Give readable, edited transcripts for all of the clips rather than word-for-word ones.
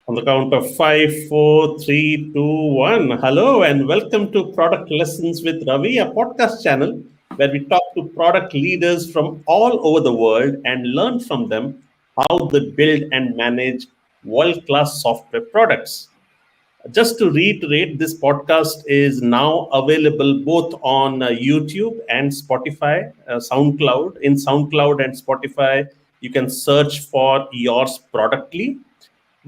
On the count of five, four, three, two, one. Hello and welcome to Product Lessons with Ravi, a podcast channel where we talk to product leaders from all over the world and learn from them how they build and manage world class software products. Just to reiterate, this podcast is now available both on YouTube and Spotify, SoundCloud. In SoundCloud and Spotify, you can search for yours productly.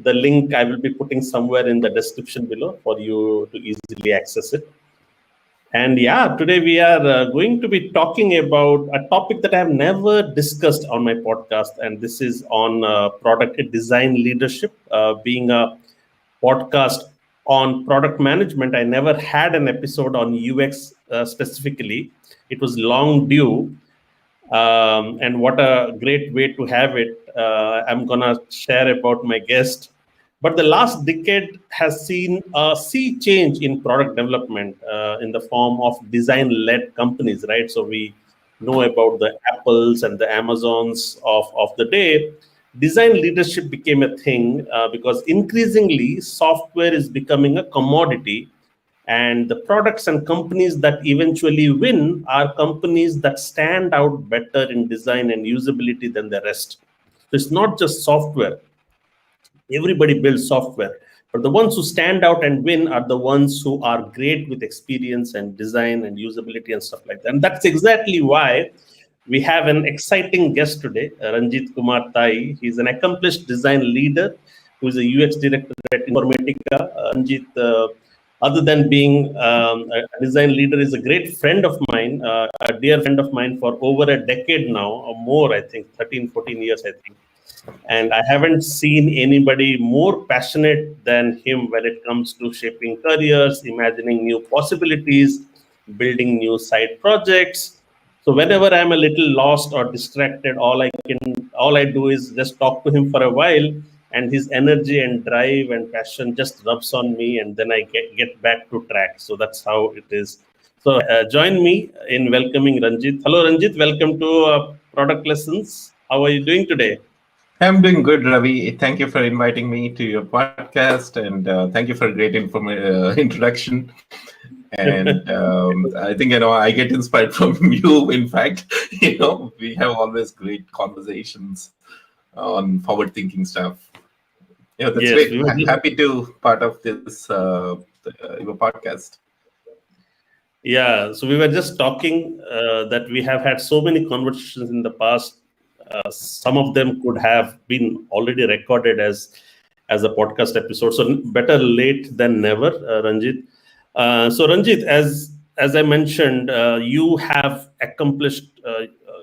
The link I will be putting somewhere in the description below for you to easily access it. And yeah, today we are going to be talking about a topic that I have never discussed on my podcast, and this is on product design leadership. Being a podcast on product management, I never had an episode on UX specifically. It was long due. And what a great way to have it. I'm going to share about my guest. But the last decade has seen a sea change in product development in the form of design-led companies, right? So we know about the Apples and the Amazons of the day. Design leadership became a thing because increasingly software is becoming a commodity, and the products and companies that eventually win are companies that stand out better in design and usability than the rest. So it's not just software. Everybody builds software, but the ones who stand out and win are the ones who are great with experience and design and usability and stuff like that. And that's exactly why we have an exciting guest today, Ranjeet Kumar Tayi. He's an accomplished design leader who is a UX director at Informatica. Ranjeet, other than being a design leader, is a great friend of mine, a dear friend of mine for over a decade now, or more, I think, 13, 14 years, I think. And I haven't seen anybody more passionate than him when it comes to shaping careers, imagining new possibilities, building new side projects. So whenever I'm a little lost or distracted, all I do is just talk to him for a while, and his energy and drive and passion just rubs on me, and then I get back to track. So that's how it is. So join me in welcoming Ranjeet. Hello, Ranjeet. Welcome to Product Lessons. How are you doing today? I'm doing good, Ravi. Thank you for inviting me to your podcast, and thank you for a great introduction. And I think I get inspired from you. In fact, we have always great conversations on forward-thinking stuff. Yeah, that's Yes, great. Happy to part of this your podcast. Yeah, so we were just talking that we have had so many conversations in the past. Some of them could have been already recorded as a podcast episode. So better late than never, Ranjit. So Ranjit, as I mentioned, you have accomplished.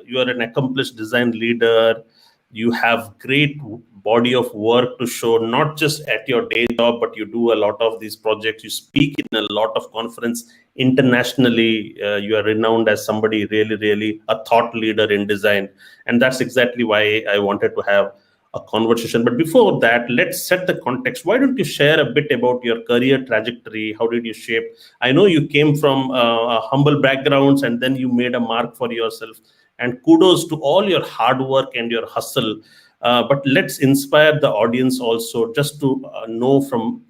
You are an accomplished design leader. You have great body of work to show, not just at your day job, but you do a lot of these projects. You speak in a lot of conference internationally. You are renowned as somebody really a thought leader in design, and that's exactly why I wanted to have a conversation. But before that, let's set the context. Why don't you share a bit about your career trajectory? How did you shape? I know you came from humble backgrounds, and then you made a mark for yourself. And kudos to all your hard work and your hustle. But let's inspire the audience also, just to know from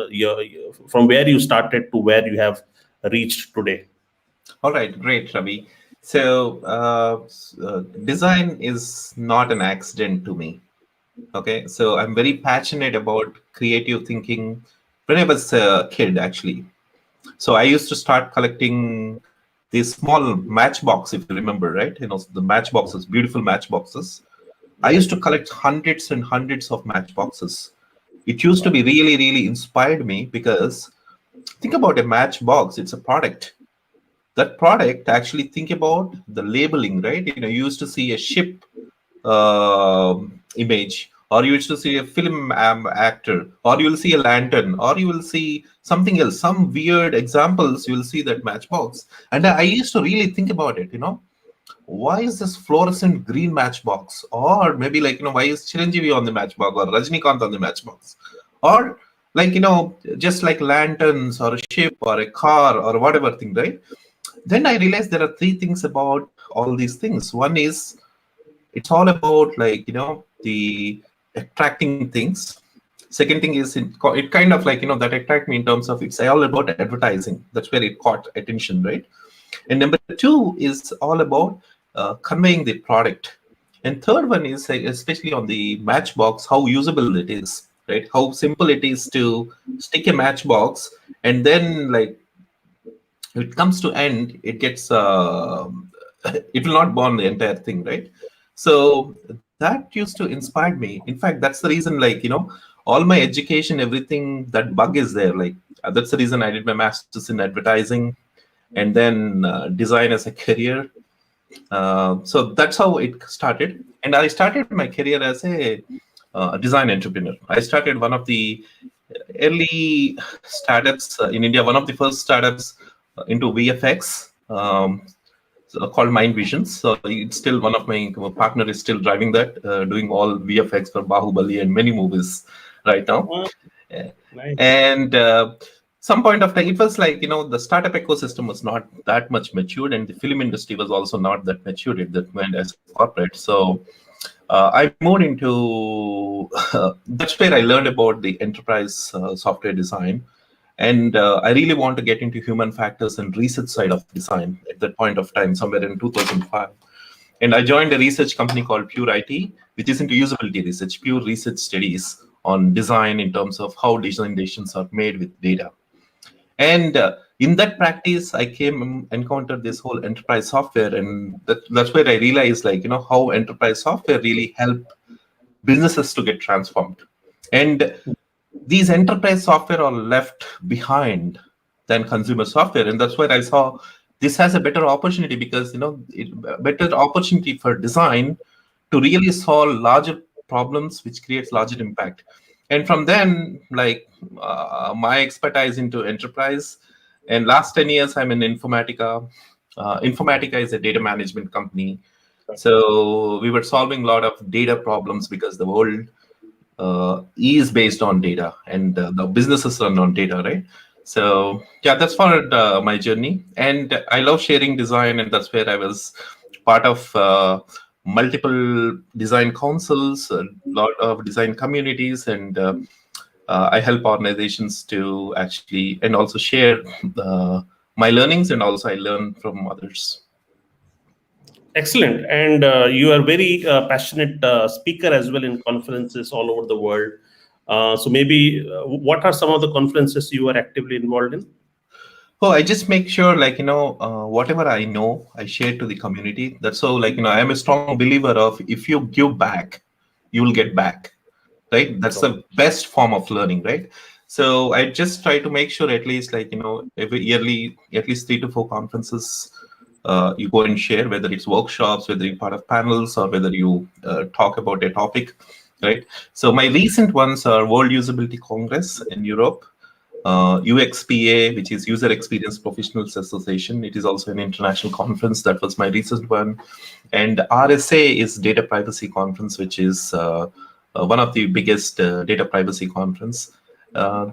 where you started to where you have reached today. All right, great, Ravi. So design is not an accident to me. Okay, so I'm very passionate about creative thinking when I was a kid, actually. So I used to start collecting these small matchbox, if you remember, right? The matchboxes, beautiful matchboxes. I used to collect hundreds and hundreds of matchboxes. It used to be really inspired me because think about a matchbox. It's a product. That product, actually think about the labeling, right? You used to see a ship image, or you used to see a film actor, or you will see a lantern, or you will see something else, some weird examples. You will see that matchbox. And I used to really think about it, why is this fluorescent green matchbox? Or maybe why is Chiranjeevi on the matchbox, or Rajnikant on the matchbox? Or just like lanterns or a ship or a car or whatever thing, right? Then I realized there are three things about all these things. One is it's all about the attracting things. Second thing is it kind of like, that attract me in terms of it's all about advertising. That's where it caught attention, right? And number two is all about conveying the product. And third one is especially on the matchbox, how usable it is, right? How simple it is to stick a matchbox, and then like if it comes to end, it gets it will not burn the entire thing, right? So that used to inspire me. In fact, that's the reason, like, all my education, everything, that bug is there. Like, that's the reason I did my master's in advertising and then design as a career. So that's how it started. And I started my career as a design entrepreneur. I started one of the early startups in India, one of the first startups into VFX. Called Mind Visions. So it's still one of my partner is still driving that, doing all VFX for Bahubali and many movies right now. Oh, nice. And some point of time, it was like, the startup ecosystem was not that much matured, and the film industry was also not that matured at that point as a corporate. So I moved into that's where I learned about the enterprise software design. And I really want to get into human factors and research side of design at that point of time, somewhere in 2005. And I joined a research company called Pure IT, which is into usability research, pure research studies on design in terms of how design decisions are made with data. And in that practice, I came encountered this whole enterprise software, and that's where I realized, like, how enterprise software really help businesses to get transformed. And these enterprise software are left behind than consumer software, and that's where I saw this has a better opportunity, because better opportunity for design to really solve larger problems, which creates larger impact. And from then, like, my expertise into enterprise, and last 10 years I'm in Informatica. Informatica is a data management company, so we were solving a lot of data problems because the world is based on data, and the businesses run on data, right? So yeah, that's for my journey, and I love sharing design, and that's where I was part of multiple design councils, a lot of design communities, and I help organizations to actually and also share my learnings, and also I learn from others. Excellent. And you are very passionate speaker as well in conferences all over the world. So maybe what are some of the conferences you are actively involved in? Oh, I just make sure, like, whatever I know, I share to the community. That's so, like, I am a strong believer of if you give back, you will get back, right? That's Got the best form of learning, right? So I just try to make sure at least, like, every yearly, at least 3 to 4 conferences, you go and share, whether it's workshops, whether you're part of panels, or whether you talk about a topic, right? So my recent ones are World Usability Congress in Europe, UXPA, which is User Experience Professionals Association. It is also an international conference. That was my recent one. And RSA is Data Privacy Conference, which is one of the biggest data privacy conference.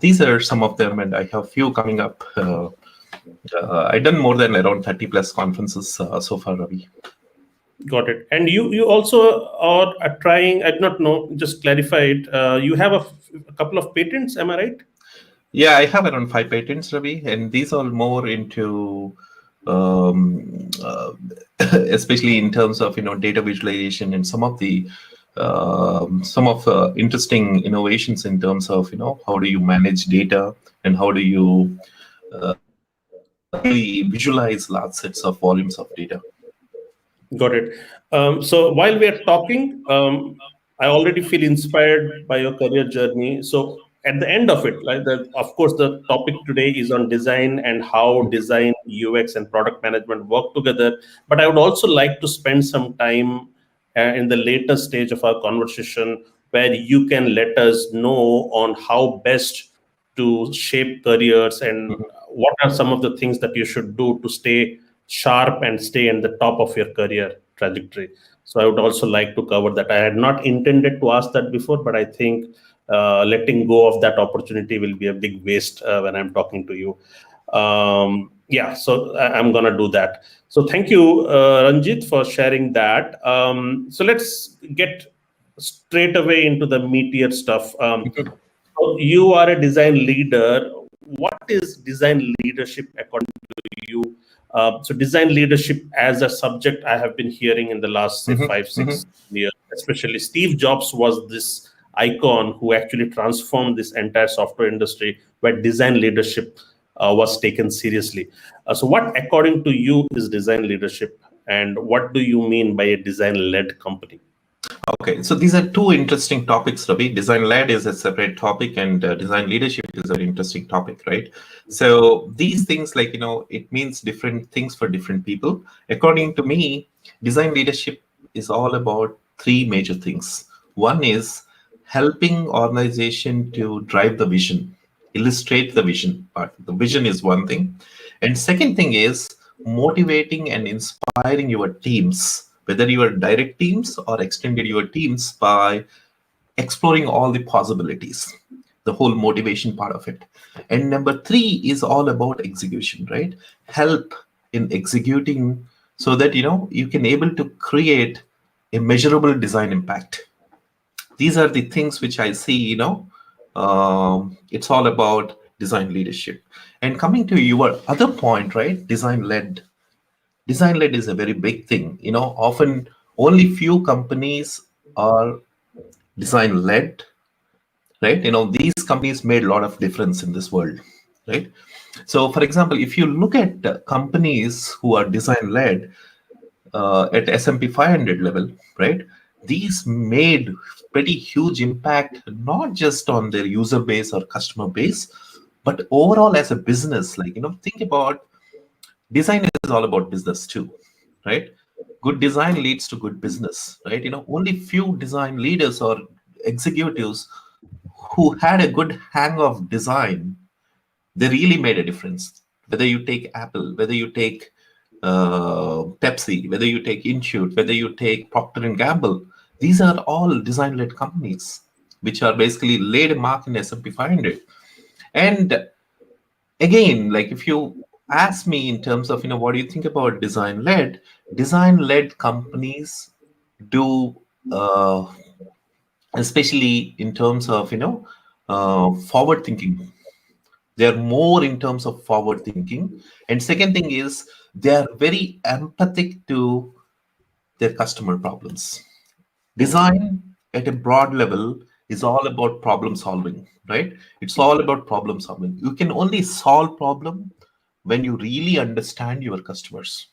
These are some of them, and I have few coming up. I've done more than around 30 plus conferences so far, Ravi. Got it. And you also are trying, I do not know, just clarify it. You have a couple of patents, am I right? Yeah, I have around 5 patents, Ravi, and these are more into, um, uh, especially in terms of data visualization, and some of interesting innovations in terms of how do you manage data, and how do you really visualize large sets of volumes of data. Got it. So while we are talking, I already feel inspired by your career journey. So at the end of it, like of course, the topic today is on design and how design, UX, and product management work together. But I would also like to spend some time in the later stage of our conversation where you can let us know on how best to shape careers and Mhm. what are some of the things that you should do to stay sharp and stay in the top of your career trajectory. So I would also like to cover that. I had not intended to ask that before, but I think letting go of that opportunity will be a big waste when I'm talking to you. Yeah, so I'm gonna do that. So thank you, Ranjit, for sharing that. So let's get straight away into the meatier stuff. So you are a design leader. What is design leadership according to you? So design leadership as a subject, I have been hearing in the last say Hmm. five, Hmm. 6 years. Especially Steve Jobs was this icon who actually transformed this entire software industry, where design leadership was taken seriously. So, what according to you is design leadership, and what do you mean by a design-led company? Okay, so these are two interesting topics, Ravi. Design led is a separate topic, and design leadership is an interesting topic, right? So these things, like, it means different things for different people. According to me, design leadership is all about three major things. One is helping organization to drive the vision, illustrate the vision part. The vision is one thing, and second thing is motivating and inspiring your teams, whether your direct teams or extended your teams, by exploring all the possibilities, the whole motivation part of it. And number three is all about execution, right? Help in executing, so that you can able to create a measurable design impact. These are the things which I see, it's all about design leadership. And coming to your other point, right? Design led is a very big thing. Often only few companies are design led, right? These companies made a lot of difference in this world, right? So for example, if you look at companies who are design led, at S&P 500 level, right? These made pretty huge impact, not just on their user base or customer base, but overall as a business. Like, think about, design is all about business too, right? Good design leads to good business, right? Only few design leaders or executives who had a good hang of design, they really made a difference. Whether you take Apple, whether you take Pepsi, whether you take Intuit, whether you take Procter and Gamble, these are all design-led companies, which are basically laid a mark in S&P 500. And again, like, if you ask me in terms of, what do you think about design-led companies do, especially in terms of, forward thinking. They're more in terms of forward thinking. And second thing is, they are very empathic to their customer problems. Design at a broad level is all about problem solving, right? It's all about problem solving. You can only solve problem when you really understand your customers,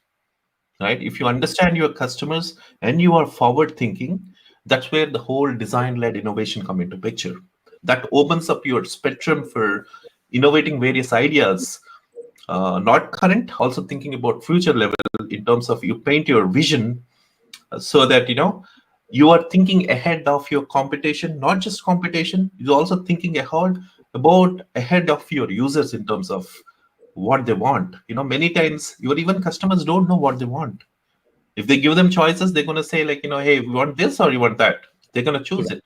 right? If you understand your customers and you are forward thinking, that's where the whole design led innovation come into picture. That opens up your spectrum for innovating various ideas, not current, also thinking about future level, in terms of you paint your vision, so that you are thinking ahead of your competition. Not just competition, you're also thinking ahead of your users in terms of what they want. Many times your even customers don't know what they want. If they give them choices, they're going to say, like, hey, we want this or you want that. They're going to choose it.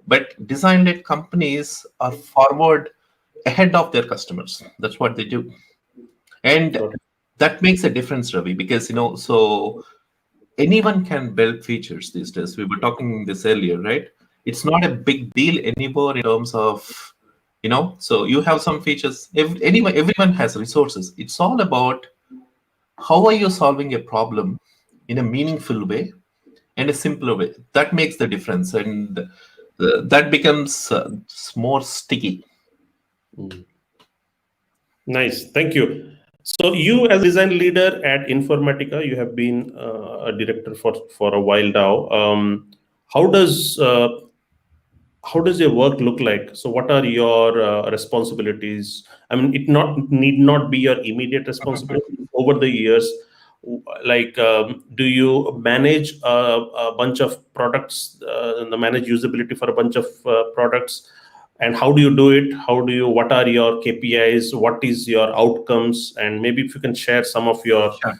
But design led companies are forward, ahead of their customers. That's what they do. And Got it. that makes a difference, Ravi, because so anyone can build features these days. We were talking this earlier, right? It's not a big deal anymore in terms of, so you have some features. Everyone has resources. It's all about how are you solving a problem in a meaningful way and a simpler way. That makes the difference, and that becomes more sticky. Mm. Nice, thank you. So, you as a design leader at Informatica, you have been a director for a while now. How does how does your work look like? So what are your responsibilities? I mean, it not need not be your immediate responsibility. Over the years, like, do you manage a bunch of products, manage usability for a bunch of products, and how do you do it? How do you, what are your KPIs, what is your outcomes? And maybe if you can share some of your Sure.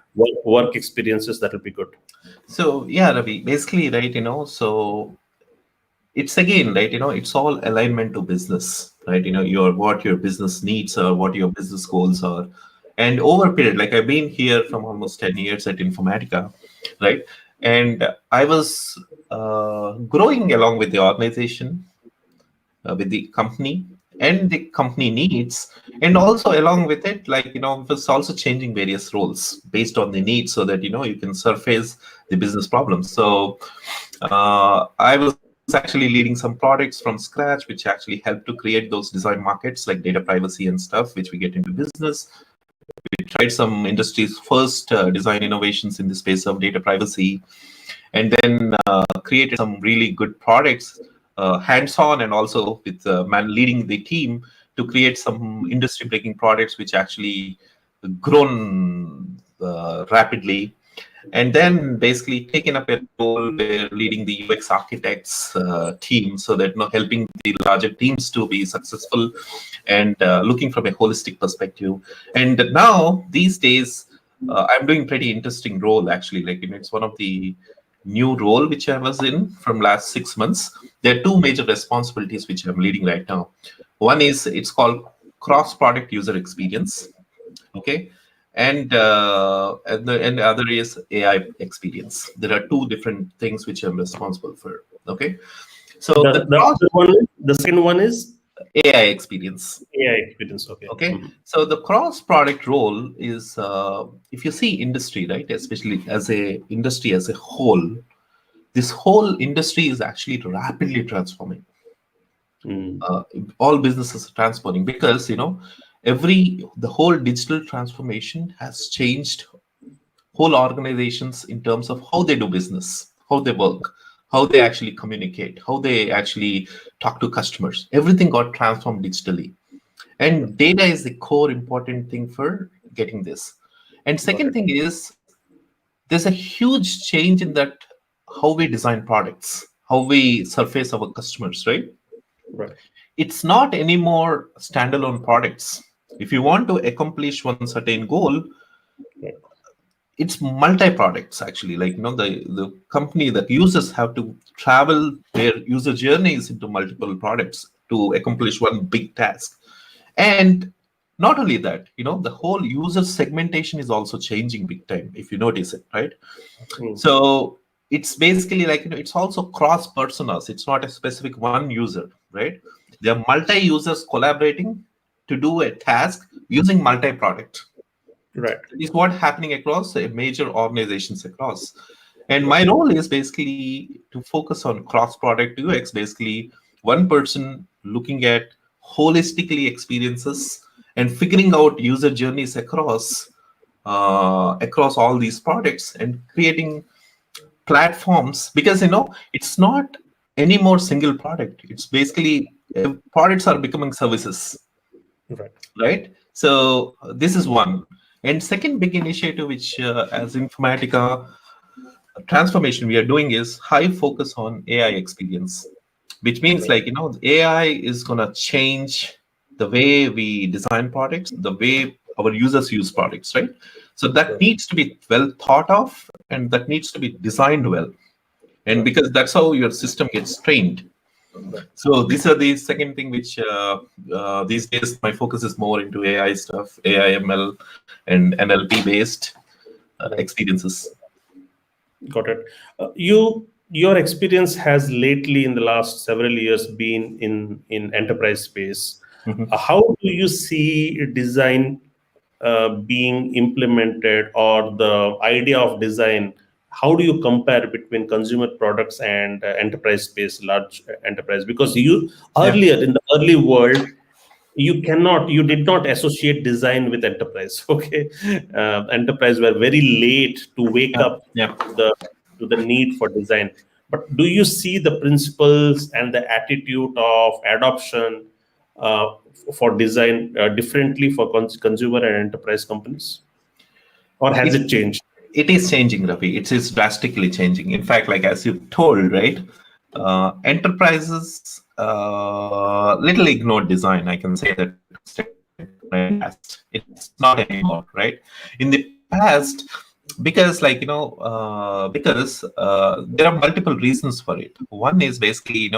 work experiences, that will be good. So yeah, Ravi, basically, right, so it's again, right, it's all alignment to business, right? What your business needs are, what your business goals are. And over a period, like, I've been here from almost 10 years at Informatica, right? And I was growing along with the organization. with the company and the company needs, and also along with it, like it's also changing various roles based on the needs, so that you can surface the business problems. So I was actually leading some products from scratch, which actually helped to create those design markets like data privacy and stuff, which we get into business. We tried some industry's first design innovations in the space of data privacy, and then created some really good products, hands-on, and also with man leading the team to create some industry-breaking products, which actually grown rapidly. And then basically taking up a role where leading the UX architects team, so that helping the larger teams to be successful, and looking from a holistic perspective. And now these days, I'm doing pretty interesting role actually. Like it's one of the new role which I was in from last 6 months. There are two major responsibilities which I'm leading right now. One is it's called cross product user experience. Okay. And the other is AI experience. There are two different things which I'm responsible for. Okay. So the The cross other one, the second one is AI experience. AI experience. Okay. Okay. So the cross product role is, if you see industry, right, especially as a industry as a whole, this whole industry is actually rapidly transforming. Mm. All businesses are transforming because the whole digital transformation has changed whole organizations in terms of how they do business, how they work, how they actually communicate, how they actually talk to customers. Everything got transformed digitally, and data is the core important thing for getting this. And Got second it. thing is, there's a huge change in that how we design products, how we surface our customers, right? Right. It's not anymore standalone products. If you want to accomplish one certain goal, Right. it's multi products actually. Like the company, that users have to travel their user journeys into multiple products to accomplish one big task. And not only that, the whole user segmentation is also changing big time, if you notice it, right? Mm. So it's basically like it's also cross personas. It's not a specific one user, right? There are multi users collaborating to do a task using multi product. Right. Is what happening across major organizations across. And Right. my role is basically to focus on cross product UX, basically one person looking at holistically experiences and figuring out user journeys across all these products, and creating platforms, because it's not any more single product. It's basically products are becoming services, Right. right? So this is one. And second big initiative, which as Informatica transformation we are doing, is high focus on AI experience, which means Right. like AI is going to change the way we design products, the way our users use products, right? So that Right. needs to be well thought of, and that needs to be designed well, and Right. because that's how your system gets trained. Right. So these are the second thing which these days my focus is more into AI stuff, AI, ML, and NLP based Right. experiences. Got it. Your experience has lately in the last several years been in enterprise space. Mhm. How do you see design being implemented, or the idea of design? How do you compare between consumer products and enterprise space, large enterprise? Because you Yeah, earlier in the early world, you did not associate design with enterprise. Okay, enterprise were very late to wake yeah, up yeah. to the need for design. But do you see the principles and the attitude of adoption for design differently for consumer and enterprise companies, or has It, it changed? it is changing, Ravi. It is drastically changing. In fact, like as you told, right? Enterprises little ignored design. I can say that to an extent, right, in the past. It's not anymore, right? In the past, because because there are multiple reasons for it. One is basically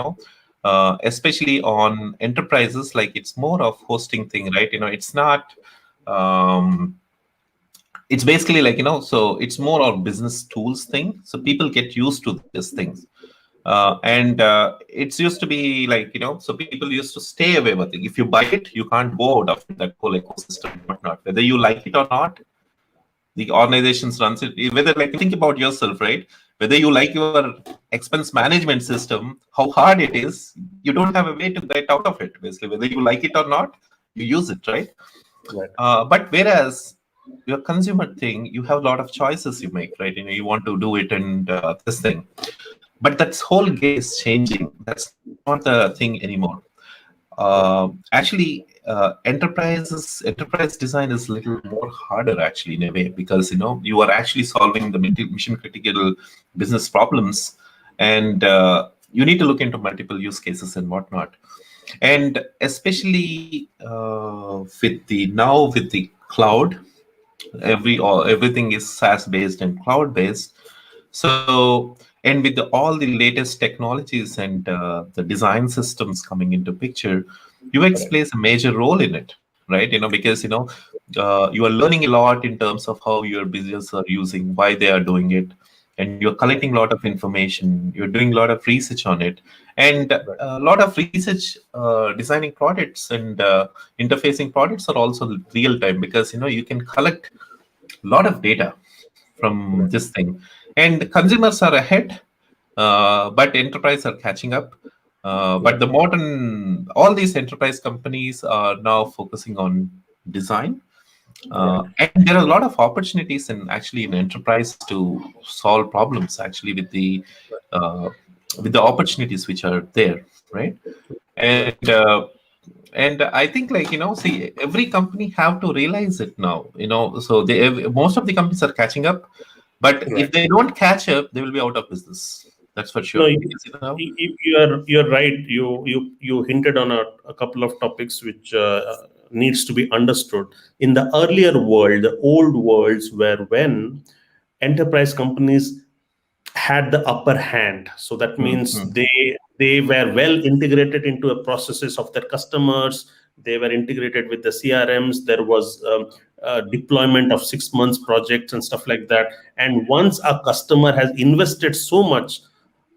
especially on enterprises, like it's more of hosting thing, right? It's not. Um, it's basically like so it's more of business tools thing, so people get used to these things. And it's used to be like, so people used to stay away with it. If you buy it, you can't go out of it, that whole ecosystem and whatnot. Whether you like it or not, the organizations runs it. Whether, like, think about yourself, right? Whether you like your expense management system, how hard it is, you don't have a way to get out of it, basically. Whether you like it or not, you use it, right? Right. But whereas your consumer thing, you have a lot of choices you make, right? You want to do it and this thing. But that whole game is changing. That's not the thing anymore. Actually, enterprise design is a little more harder, actually, in a way, because you are actually solving the mission critical business problems, and you need to look into multiple use cases and whatnot. And especially with the cloud, everything is SaaS based and cloud based. So, and with all the latest technologies and the design systems coming into picture, UX Correct. plays a major role in it, right? Because you are learning a lot in terms of how your business are using, why they are doing it, and you're collecting a lot of information. You're doing a lot of research on it, and Right. a lot of research designing products and interfacing products are also real time, because you can collect a lot of data from Right. this thing, and consumers are ahead, but enterprise are catching up. But Right. all these enterprise companies are now focusing on design, Right. and there are a lot of opportunities in enterprise to solve problems, actually, uh, with the opportunities which are there, right? Right. And I think, like, see, every company have to realize it now, so most of the companies are catching up, but Right. if they don't catch up, they will be out of business. That's for No, sure, because you're right. You hinted on a couple of topics which needs to be understood. In the earlier world, the old worlds, where when enterprise companies had the upper hand, so that means Mhm. they were well integrated into the processes of their customers. They were integrated with the CRMs. There was deployment of 6 months projects and stuff like that. And once a customer has invested so much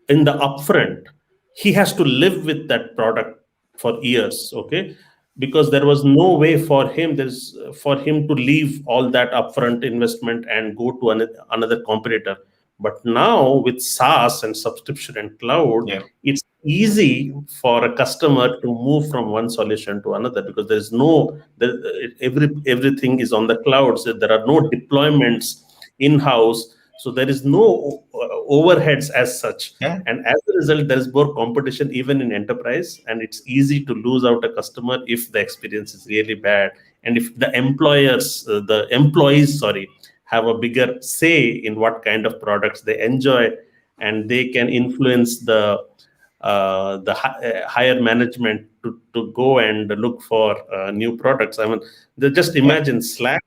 in the upfront, he has to live with that product for years. Okay, because there was no way for him, there's for him to leave all that upfront investment and go to another competitor. But now with SaaS and subscription and cloud, Yeah. it's easy for a customer to move from one solution to another, because there's no there, everything is on the cloud, so there are no deployments in house, so there is no overheads as such. Yeah. And as a result, there is more competition even in enterprise, and it's easy to lose out a customer if the experience is really bad, and if the employees, sorry, have a bigger say in what kind of products they enjoy, and they can influence the higher management to go and look for new products. I mean, just Yeah. imagine Slack.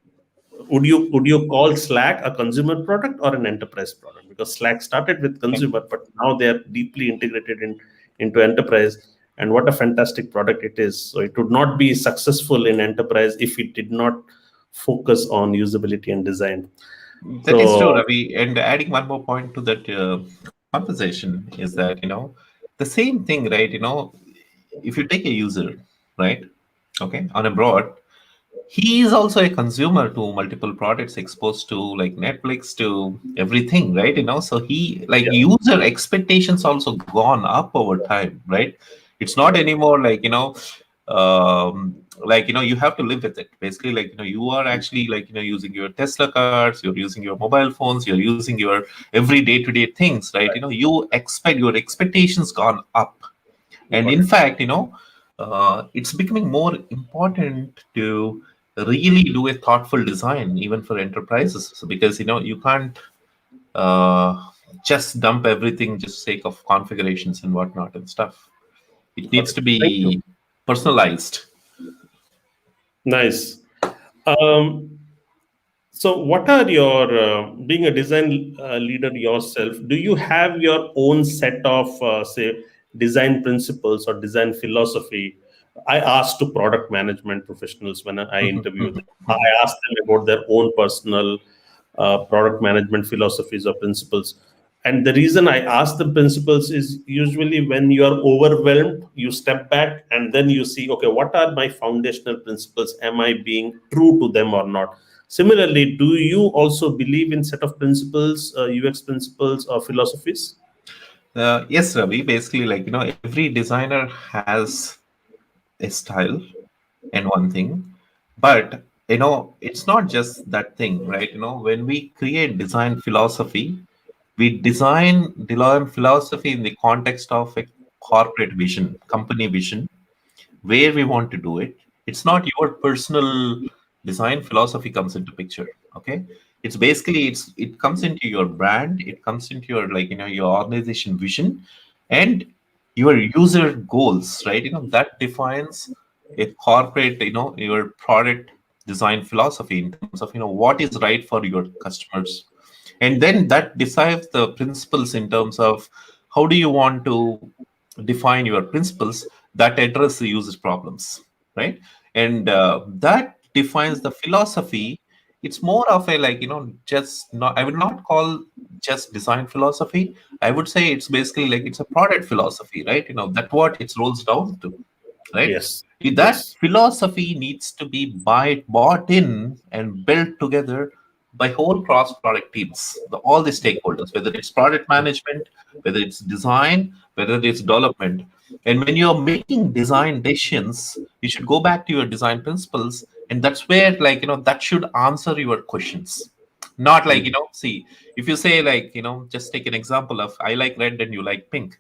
Would you call Slack a consumer product or an enterprise product? Because Slack started with Yeah. consumer, but now they are deeply integrated into enterprise. And what a fantastic product it is! So it would not be successful in enterprise if it did not focus on usability and design. That is true, So Ravi. And adding one more point to that conversation is that, the same thing, right? If you take a user, right, okay, on a broad, he is also a consumer to multiple products, exposed to like Netflix, to everything, right? So he, like, yeah, user expectations also gone up over time, right? It's not right, anymore like, like, you have to live with it, basically. Like, you are actually, like, using your Tesla cards, you're using your mobile phones, you're using your every day-to-day things, right? right. You expect your expectations gone up. And Got in it. fact, it's becoming more important to really do a thoughtful design, even for enterprises. So, because you can't uh, just dump everything just sake of configurations and whatnot and stuff. It Got needs it. to Thank you. be personalized. Nice. Um, So, what are your, being a design leader yourself, do you have your own set of, say, design principles or design philosophy? I asked to product management professionals when I interview them. I asked them about their own personal product management philosophies or principles. And the reason I ask the principles is usually when you are overwhelmed, you step back and then you see, okay, what are my foundational principles? Am I being true to them or not? Similarly, do you also believe in set of principles, UX principles or philosophies? Yes, Ravi. Basically, like, every designer has a style and one thing, but it's not just that thing, right? When we create design philosophy, we design philosophy in the context of a corporate vision, company vision, where we want to do it. It's not your personal design philosophy comes into picture. Okay, it's basically it comes into your brand, it comes into your, like, your organization vision, and your user goals, right? That defines a corporate, your product design philosophy in terms of what is right for your customers, and then that decides the principles in terms of how do you want to define your principles that address the user's problems, right? And that defines the philosophy. It's more of a, like, just not, I would not call just design philosophy. I would say it's basically like it's a product philosophy, right? That what it rolls down to, right? Yes. That Yes. philosophy needs to be bought in and built together by whole cross product teams, all the stakeholders, whether it's product management, whether it's design, whether it's development. And when you're making design decisions, you should go back to your design principles, and that's where, like, that should answer your questions. Not like, Mm. see, if you say, like, just take an example of I like red and you like pink,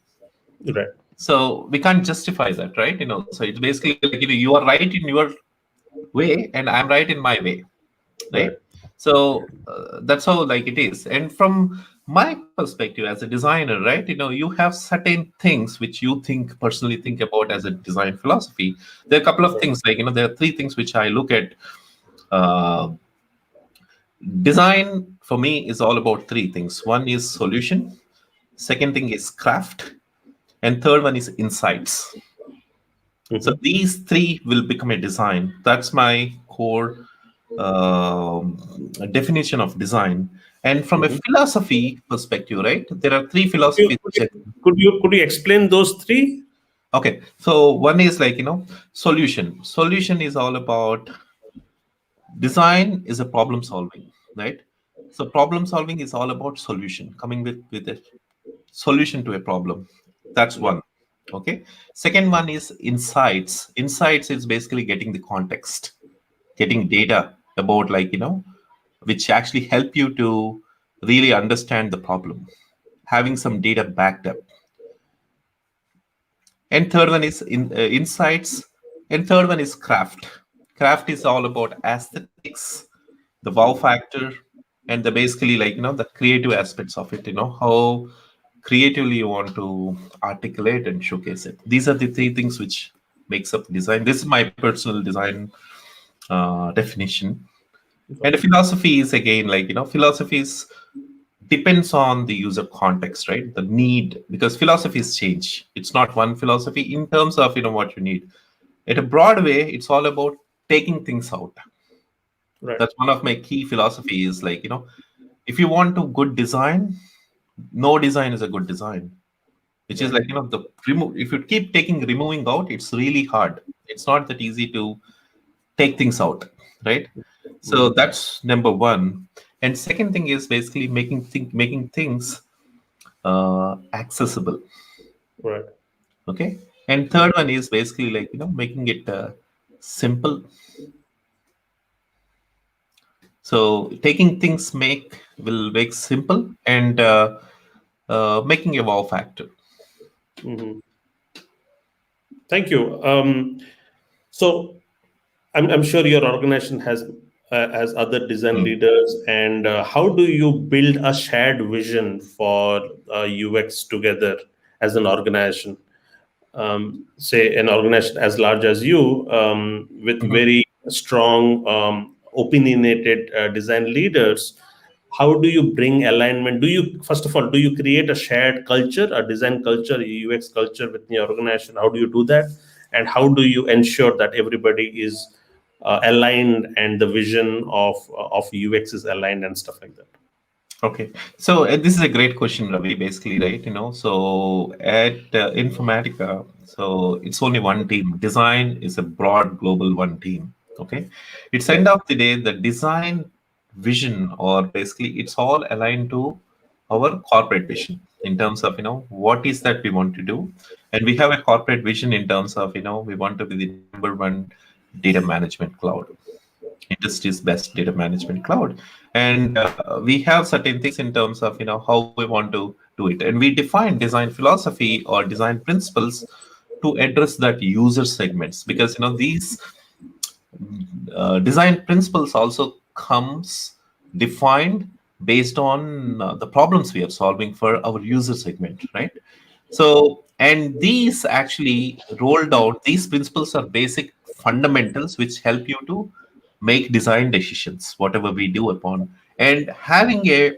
Right. so we can't justify that, right? So it's basically like, you are right in your way and I'm right in my way, right? Right. So that's how, like, it is. And from my perspective as a designer, right, you have certain things which you think personally think about as a design philosophy. There are a couple of Right. things, like, there are three things which I look at. uh, Design for me is all about three things. One is solution, second thing is craft, and third one is insights. So Mhm. these three will become a design. That's my core um, definition of design. And from a Mhm. philosophy perspective, right, there are three Could you, philosophies. could you could you explain those three? Okay, so one is, like, solution. Solution is all about design is a problem solving, right? So problem solving is all about solution, coming with a solution to a problem. That's Right. one. Okay. Second one is insights. Insights is basically getting the context, getting data about, like, which actually help you to really understand the problem, having some data backed up. And third one is insights. And third one is craft. Craft is all about aesthetics, the wow factor, and the basically, like, the creative aspects of it. How creatively you want to articulate and showcase it. These are the three things which makes up design. This is my personal design definition. And the Got philosophy is, again, like, philosophies depends on the user context, right? The need, because philosophies change. It's not one philosophy in terms of what you need. At a broad way, it's all about taking things out. Right. That's one of my key philosophies. Like, if you want to good design, no design is a good design. Which is Right. like, the remove. If you keep removing out, it's really hard. It's not that easy to take things out, right? So Mhm. that's number one. And second thing is basically making things accessible. Right. Okay. And Right. third one is basically, like, making it simple. So taking things will make simple, and making a wow factor. Mhm. Thank you. So I'm sure your organization has other design Hmm. leaders, and how do you build a shared vision for UX together as an organization? Say an organization as large as you, with Mhm. very strong, opinionated design leaders, how do you bring alignment? Do you, first of all, do you create a shared culture, a design culture, a UX culture within your organization? How do you do that? And how do you ensure that everybody is aligned and the vision of UX is aligned and stuff like that? Okay, so this is a great question, Ravi. Basically, right? So at Informatica, so it's only one team. Design is a broad global one team. Okay, it's Right. end of the day the design vision, or basically it's all aligned to our corporate vision in terms of what is that we want to do, and we have a corporate vision in terms of we want to be the number one data management cloud, industry's best data management cloud. And we have certain things in terms of how we want to do it, and we define design philosophy or design principles to address that user segments, because these design principles also comes defined based on the problems we are solving for our user segment, right? So, and these actually rolled out, these principles are basic fundamentals which help you to make design decisions, whatever we do upon. And having a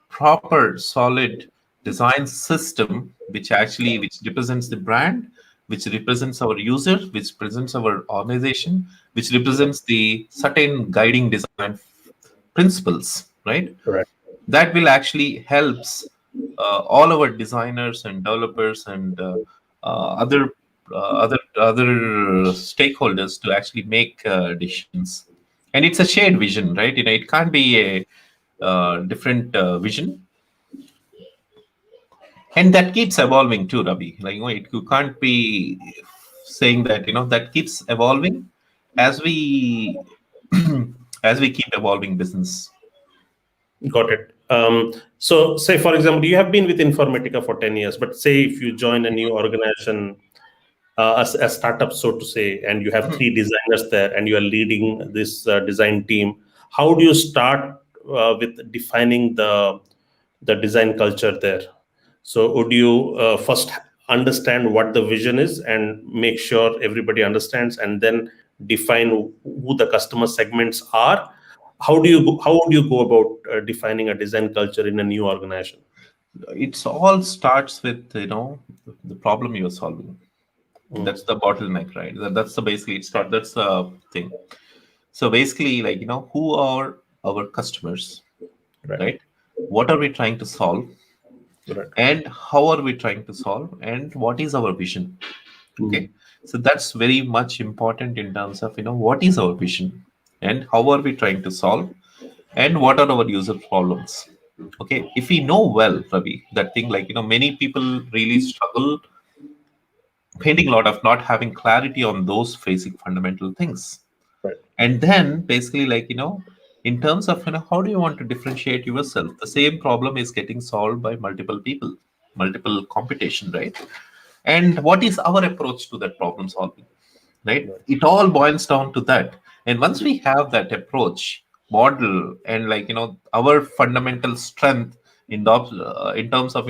proper, solid design system, which represents the brand, which represents our user, which represents our organization, which represents the certain guiding design principles, right? Right. That will actually helps all our designers and developers and other stakeholders to actually make decisions. And it's a shared vision, right? It can't be a different vision, and that keeps evolving too, Ravi. Like you can't be saying that that keeps evolving as we as we keep evolving business. Got it. So, say for example, you have been with Informatica for 10 years, but say if you join a new organization, a startup, so to say, and you have three designers there, and you are leading this design team. How do you start with defining the design culture there? So, would you first understand what the vision is and make sure everybody understands, and then define who the customer segments are? How would you go about defining a design culture in a new organization? It's all starts with the problem you're solving. Mm, That's the bottleneck, right? That's the basically it start. That's the thing. So basically, like who are our customers, right, right? What are we trying to solve, right. and how are we trying to solve, and what is our vision? Okay, Mm, so that's very much important in terms of what is our vision, and how are we trying to solve, and what are our user problems. Okay, if we know well, Ravi, that thing, like many people really struggle painting a lot of not having clarity on those basic fundamental things. right, And then basically, like in terms of how do you want to differentiate yourself, the same problem is getting solved by multiple people, multiple competition, right? And what is our approach to that problem solving, right? right, It all boils down to that. And once we have that approach model, and like our fundamental strength in terms of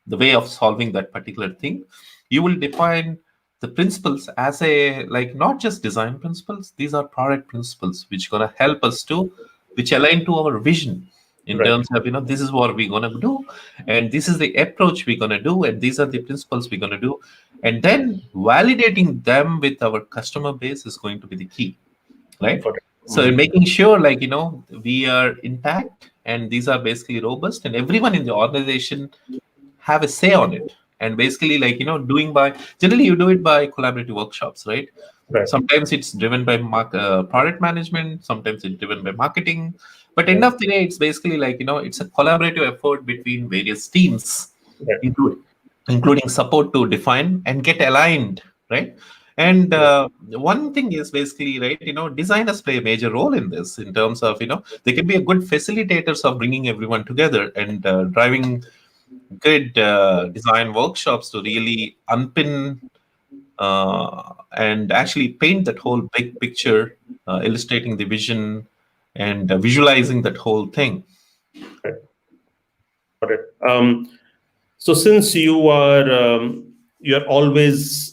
the way of solving that particular thing, you will define the principles as a, like, not just design principles, these are product principles which gonna help us to, which align to our vision in right. terms of this is what we're gonna do, and this is the approach we're gonna do, and these are the principles we're gonna do. And then validating them with our customer base is going to be the key, right? Got it. So in Mhm. making sure, like we are intact, and these are basically robust, and everyone in the organization have a say on it. And basically, like doing by, generally you do it by collaborative workshops, right? Right, Sometimes it's driven by product management, sometimes it's driven by marketing, but end right, of the day, it's basically like it's a collaborative effort between various teams, right, including support to define and get aligned, right? And right, one thing is basically, right, designers play a major role in this, in terms of they can be a good facilitators of bringing everyone together and driving good design workshops to really unpin and actually paint that whole big picture, illustrating the vision and visualizing that whole thing. right. Got it. So since you're always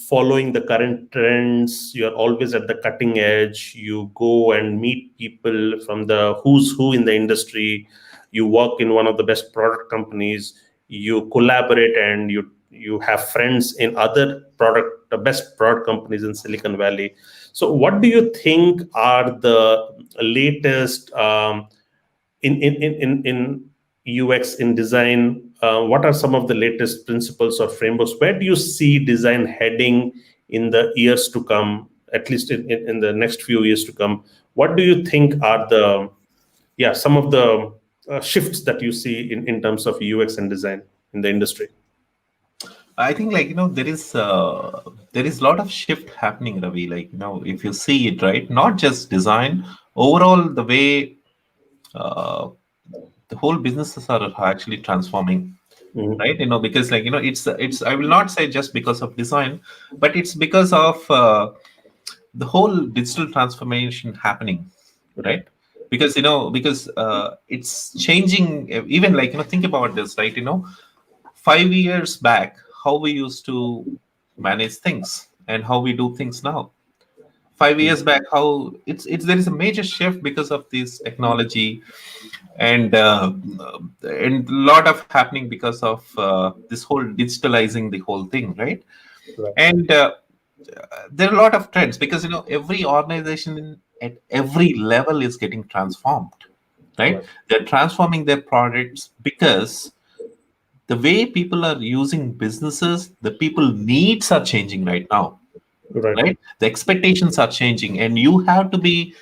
following the current trends, you're always at the cutting edge. You go and meet people from the who's who in the industry. You work in one of the best product companies. You collaborate and you have friends in other product the best product companies in Silicon Valley. So what do you think are the latest in UX, in design, what are some of the latest principles or frameworks? Where do you see design heading in the years to come, at least in the next few years to come? What do you think are the, yeah, some of the shifts that you see in terms of UX and design in the industry? I think there is a lot of shift happening, Ravi. If you see it, right, not just design, overall the way uh, the whole businesses are actually transforming, Mhm. right? Because it's I will not say just because of design, but it's because of the whole digital transformation happening, Right, right? Because it's changing. Even think about this, right? 5 years back, how we used to manage things and how we do things now. 5 years back, how it's there is a major shift because of this technology, and a lot of happening because of this whole digitalizing the whole thing, right? right, And there are a lot of trends because every organization at every level is getting transformed, right? right, They're transforming their products because the way people are using businesses, the people needs are changing right now, right, right? The expectations are changing, and you have to be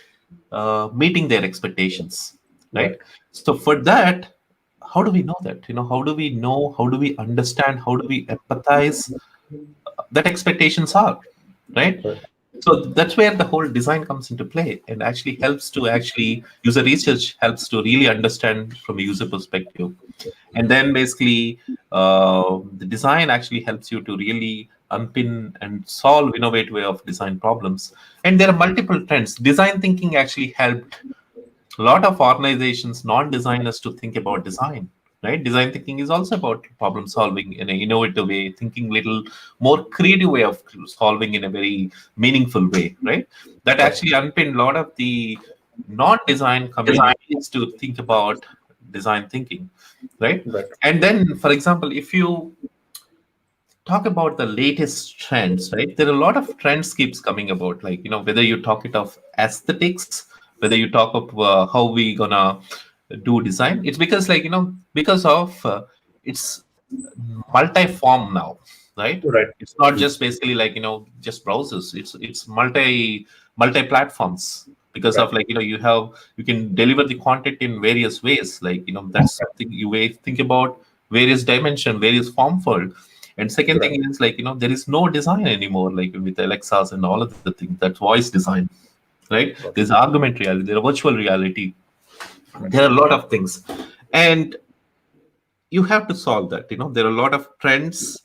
meeting their expectations, right? right, So for that, how do we know that? How do we know? How do we understand? How do we empathize that expectations are, right? right, So that's where the whole design comes into play and actually helps to actually user research helps to really understand from a user perspective. And then basically the design actually helps you to really unpin and solve innovative way of design problems. And there are multiple trends. Design thinking actually helped a lot of organizations, non-designers, to think about design, right? Design thinking is also about problem solving in an innovative way, thinking little more creative way of solving in a very meaningful way, right? That right, actually unpinned a lot of the non-design communities to think about design thinking, right? right, And then, for example, if you talk about the latest trends, right? There are a lot of trends keeps coming about, whether you talk it of aesthetics, whether you talk of how we gonna do design. It's because because of it's multi-form now, right? right, It's not just basically just browsers. It's multi-platforms because right, of you can deliver the content in various ways. That's something you may think about various dimension, various form fold. And second right, thing is there is no design anymore, with Alexas and all of the things. That's voice design, right? right, There's augmented reality, there's virtual reality, right, there are a lot of things. And you have to solve that. There are a lot of trends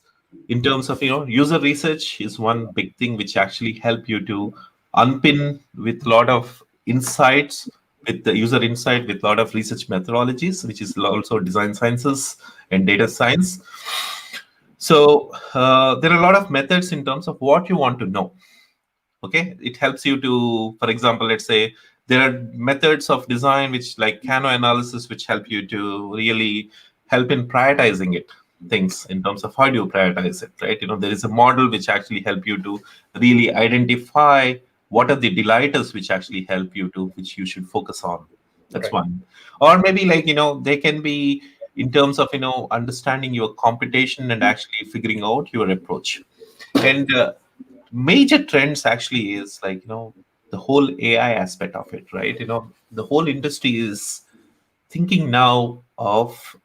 in terms of user research is one big thing which actually help you to unpin with a lot of insights, with the user insight, with a lot of research methodologies, which is also design sciences and data science. So there are a lot of methods in terms of what you want to know. Okay, it helps you to, for example, let's say there are methods of design which like Kano analysis, which help you to really help in prioritizing it, things in terms of how do you prioritize it, right? There is a model which actually help you to really identify what are the delighters which actually help you to, which you should focus on. That's right, one. Or maybe they can be in terms of understanding your computation and actually figuring out your approach. And major trends actually is the whole AI aspect of it, right? The whole industry is thinking now of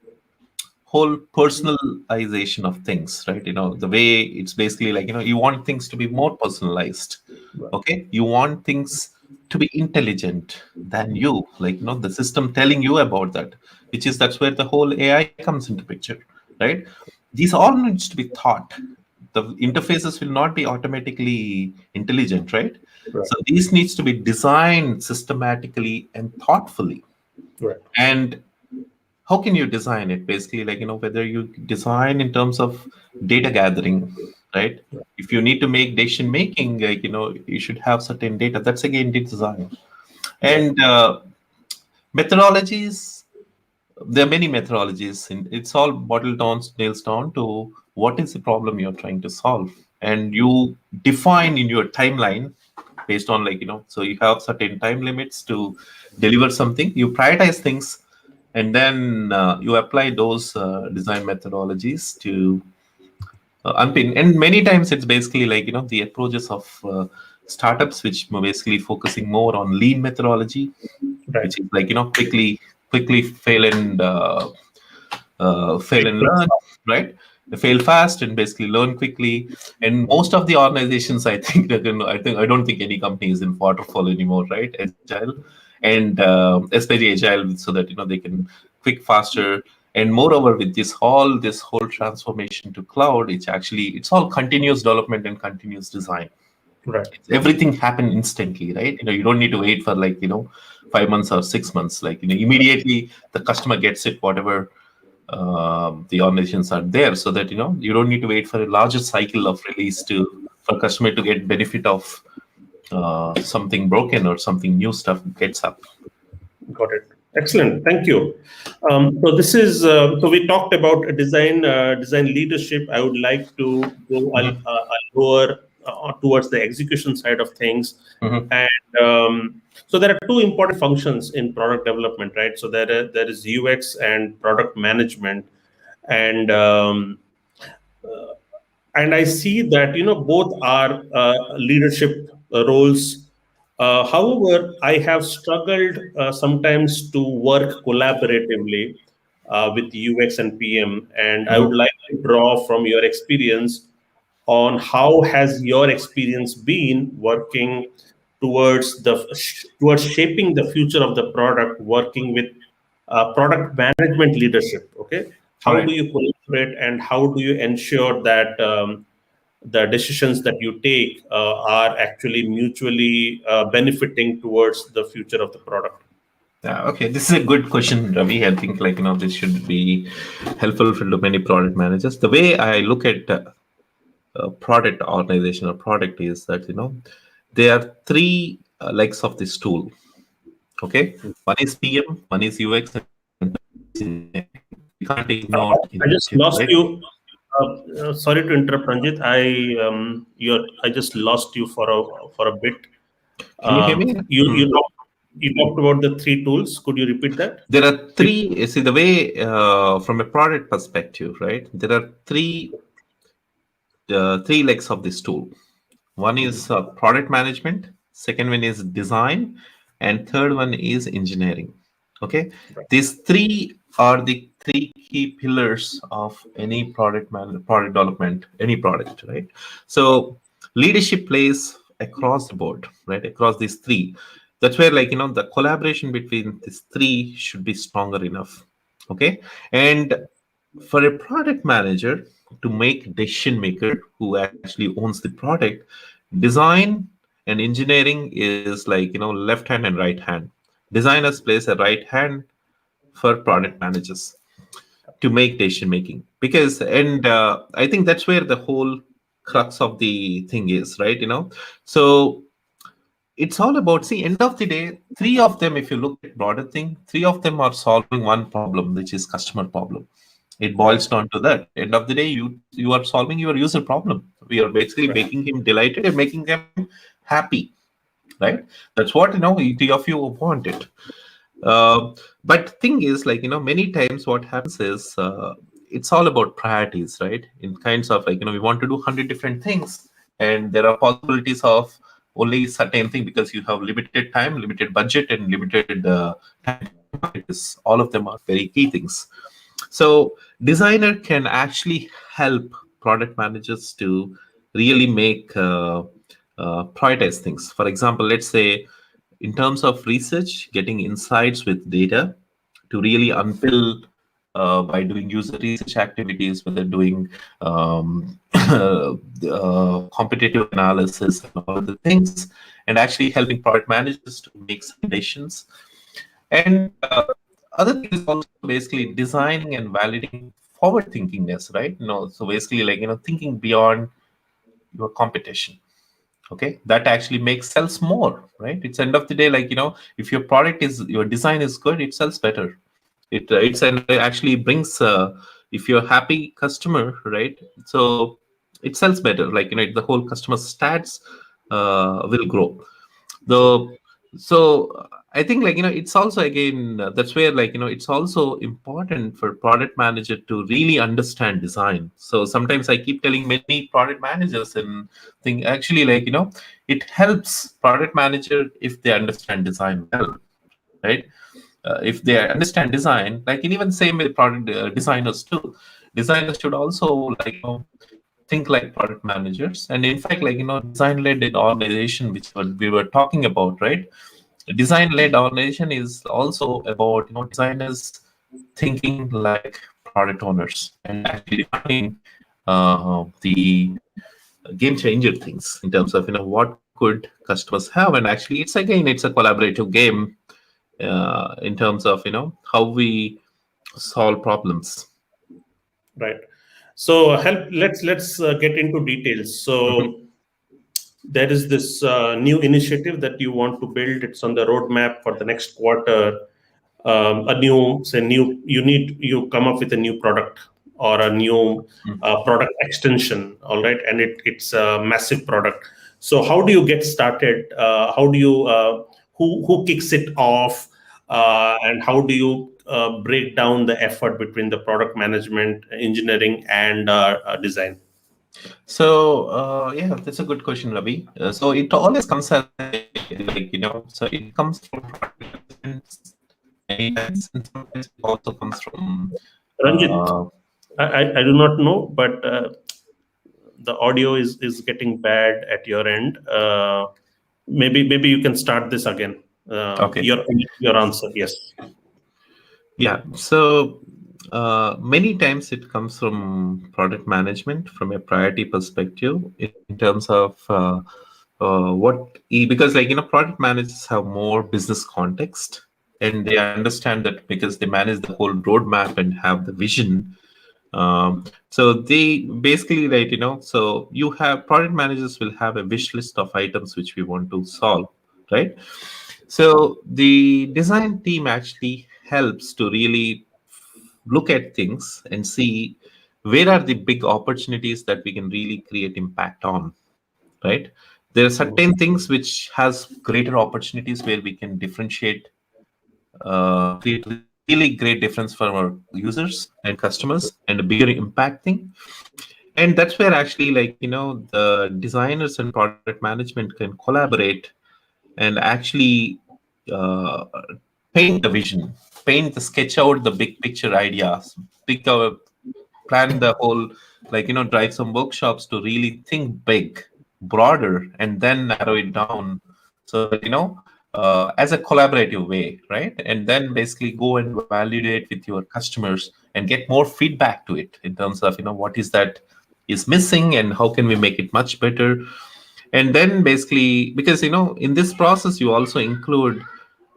whole personalization of things, right? The way it's basically you want things to be more personalized. right, Okay, you want things to be intelligent than you, the system telling you about that, which is that's where the whole AI comes into picture, right? These all needs to be thought. The interfaces will not be automatically intelligent, right? right, So these needs to be designed systematically and thoughtfully. right, And how can you design it? Basically, whether you design in terms of data gathering, right? If you need to make decision making, you should have certain data. That's again design. right, And methodologies, there are many methodologies, and it's all bottled down, nails down to what is the problem you're trying to solve. And you define in your timeline based on so you have certain time limits to deliver something. You prioritize things and then you apply those design methodologies to unpin. And many times it's basically like the approaches of startups, which are basically focusing more on lean methodology, Right. which is like quickly fail and learn, right? They fail fast and basically learn quickly. And most of the organizations, I think, I don't think any company is in waterfall anymore, right? Agile, and especially agile, so that they can quick faster. And moreover, with this whole transformation to cloud, it's all continuous development and continuous design. Right. Everything happen instantly, right? You don't need to wait for 5 months or 6 months. Immediately the customer gets it, whatever the organizations are there, so that you don't need to wait for a larger cycle of release to for customer to get benefit of something broken or something new stuff gets up. Got it. Excellent. Thank you. So this is so we talked about design leadership. I would like to go Mhm. a lower towards the execution side of things, Mhm. and so there are two important functions in product development, right? So there is UX and product management, and and I see that both are leadership roles. However, I have struggled sometimes to work collaboratively with UX and PM, and I would Mhm. like to draw from your experience on how has your experience been working towards shaping the future of the product, working with product management leadership. Okay, All how do right. you collaborate and how do you ensure that the decisions that you take are actually mutually benefiting towards the future of the product? Yeah, okay, this is a good question, Ravi. I think this should be helpful for the many product managers. The way I look at product organization or product is that there are three legs of this tool. Okay, one is PM, one is UX, and we can't ignore I just initiative, lost right? you. Sorry to interrupt, Ranjit. I just lost you for a bit. Can you hear me? You talked about the three tools. Could you repeat that? There are three. You see, the way from a product perspective, right? There are three legs of this tool. One is product management, second one is design, and third one is engineering. Okay, these three are the three key pillars of any product development, any product, right? So leadership plays across the board, right? Across these three. That's where the collaboration between these three should be stronger enough. Okay, and for a product manager to make decision maker who actually owns the product, design and engineering is like left hand and right hand. Designers plays a right hand for product managers to make decision making, because and I think that's where the whole crux of the thing is, right? So it's all about, see, end of the day, three of them, if you look at broader thing, three of them are solving one problem, which is customer problem. It boils Right. down to that. End of the day, you are solving your user problem. We are basically Right. making him delighted and making them happy, right? That's what three of you want it. But thing is, many times what happens is it's all about priorities, right? In kinds of we want to do 100 different things, and there are possibilities of only certain thing, because you have limited time, limited budget, and limited time to market. Is all of them are very key things. So designer can actually help product managers to really make prioritize things. For example, let's say in terms of research, getting insights with data to really unpill by doing user research activities, whether doing competitive analysis and all of the things, and actually helping product managers to make recommendations. And other thing is also basically designing and validating forward thinkingness, right? So basically thinking beyond your competition. Okay, that actually makes sells more, right? It's end of the day, if your product is your design is good, it sells better. It's and it actually brings if you're happy customer, right? So it sells better, the whole customer stats will grow. True. The So I think, like, it's also, again, that's where, like, it's also important for product manager to really understand design. So sometimes I keep telling many product managers and think, actually, like, it helps product manager if they understand design well, right? If they understand design, like, and even same with product designers too. Designers should also, like, think like product managers. And in fact, like, design led organization, which we were talking about, right? Design led organization is also about, designers thinking like product owners and actually defining the game changer things in terms of, what could customers have. And actually, it's, again, it's a collaborative game in terms of, how we solve problems. Right. So help. Let's get into details. Mhm. So there is this new initiative that you want to build. It's on the roadmap for the next quarter. A new, say, new. You come up with a new product or a new product extension. All right, and it's a massive product. So how do you get started? How do you who kicks it off? And how do you break down the effort between the product management, engineering, and design? So yeah, that's a good question, Ravi. So it always comes as like, so it comes from product development many times, and sometimes it also comes from Ranjit, uh, I do not know, but the audio is getting bad at your end. Maybe you can start this again. okay. Your answer, yes. Yeah. So many times it comes from product management from a priority perspective in terms of because, like, product managers have more business context, and they understand that because they manage the whole roadmap and have the vision. So they basically, like, so you have product managers will have a wish list of items which we want to solve, right? So the design team actually helps to really look at things and see where are the big opportunities that we can really create impact on, right? There are certain things which has greater opportunities where we can differentiate, create really great difference for our users and customers and a bigger impact thing. And that's where actually, like, the designers and product management can collaborate and actually uh, paint the vision, paint the sketch out the big picture ideas, pick our plan the whole, like, drive some workshops to really think big, broader, and then narrow it down, so that, as a collaborative way, right? And then basically go and validate with your customers and get more feedback to it in terms of, what is that is missing and how can we make it much better. And then basically, because, in this process you also include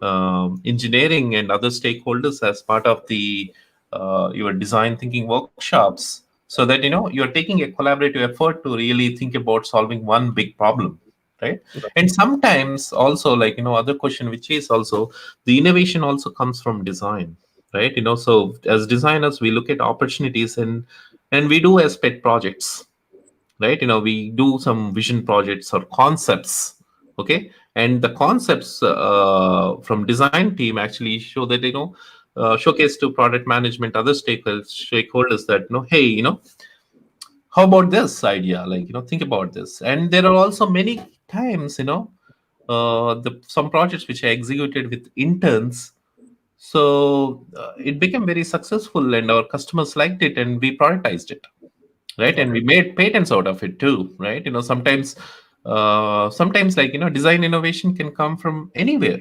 engineering and other stakeholders as part of the your design thinking workshops, so that, you're taking a collaborative effort to really think about solving one big problem, right? And sometimes also, like, other question which is also, the innovation also comes from design, right? So as designers we look at opportunities, and we do as pet projects, right? We do some vision projects or concepts, okay? And the concepts from design team actually show that, showcase to product management, other stakeholders that, hey, how about this idea, like, think about this. And there are also many times, some projects which are executed with interns, so it became very successful and our customers liked it and we prioritized it, right? And Got we it. made patents out of it too, right? Sometimes, like, design innovation can come from anywhere.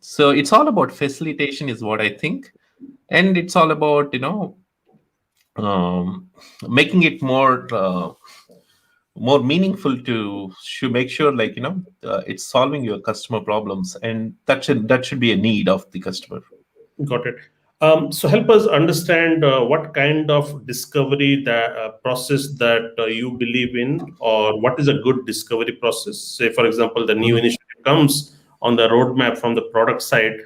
So it's all about facilitation is what I think. And it's all about, um, making it more meaningful to make sure, like, it's solving your customer problems, and that should be a need of the customer. Got it. So help us understand what kind of discovery that process that you believe in, or what is a good discovery process. Say, for example, the new Mhm. initiative comes on the roadmap from the product side,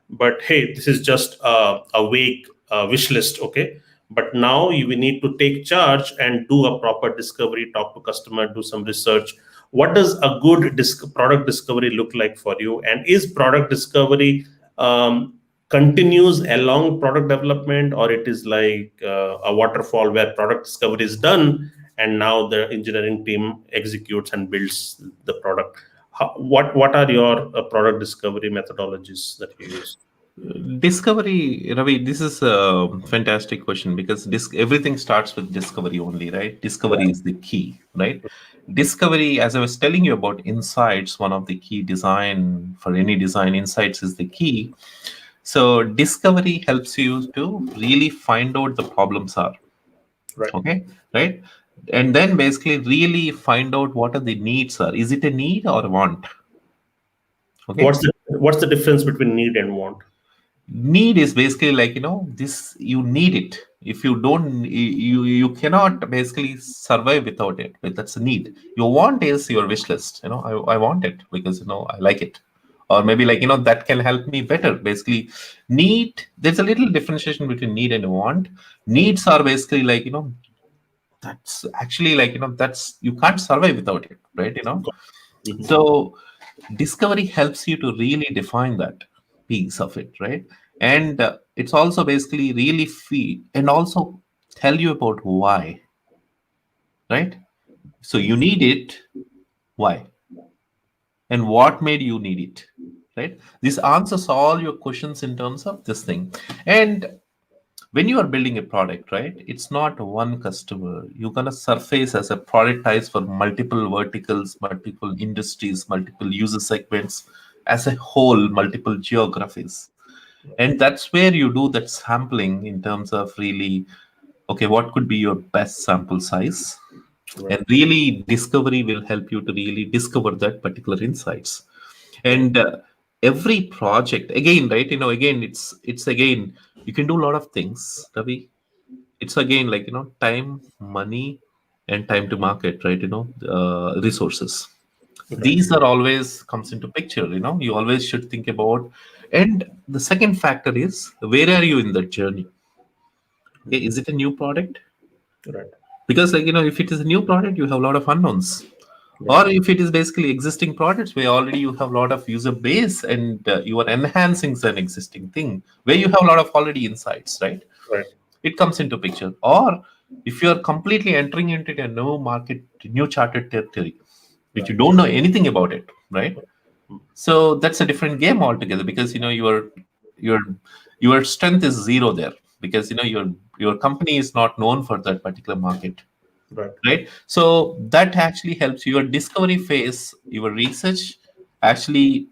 but hey, this is just a vague wish list, okay? But now we need to take charge and do a proper discovery, talk to customer, do some research. what does a good product discovery look like for you? And is product discovery continues along product development, or it is like a waterfall where product discovery is done and now the engineering team executes and builds the product? What are your product discovery methodologies that you use? Discovery, Ravi, this is a fantastic question because everything starts with discovery only, right? Discovery is the key, right? Discovery, as I was telling you about insights, one of the key design for any design, insights is the key. So discovery helps you to really find out the problems are, Right. okay, right? And then basically really find out what are the needs are. Is it a need or a want? Okay. What's the difference between need and want? Need is basically like, this, you need it. If you don't, you cannot basically survive without it, but that's a need. Your want is your wish list. I want it because I like it, or maybe like that can help me better. Basically, need, there's a little differentiation between need and want. Needs are basically like, that's actually like, that's, you can't survive without it, right? Mhm. So discovery helps you to really define that piece of it, right? And it's also basically really feed and also tell you about why, right? So you need it, why, and what made you need it, right? This answers all your questions in terms of this thing. And when you are building a product, right, it's not one customer. You're going to surface as a productize for multiple verticals, multiple industries, multiple user segments, as a whole, multiple geographies. And that's where you do that sampling in terms of really, okay, what could be your best sample size? Right. And really discovery will help you to really discover that particular insights. Right. And every project, again, right, again, it's again, you can do a lot of things, Ravi. It's again like, time, money, and time to market, right? Resources, Right. these are always comes into picture. You always should think about. And the second factor is, where are you in the journey? Okay, is it a new product? Right. Because like, if it is a new product, you have a lot of unknowns. Right. Or if it is basically existing products where already you have a lot of user base, and you are enhancing an existing thing where you have a lot of already insights, right? Right. It comes into picture. Or if you are completely entering into a new market, new charted territory, which you Right. don't know anything about it, right? Mm. So that's a different game altogether, because your your strength is zero there, because your company is not known for that particular market, Right. right? So that actually helps your discovery phase. Your research actually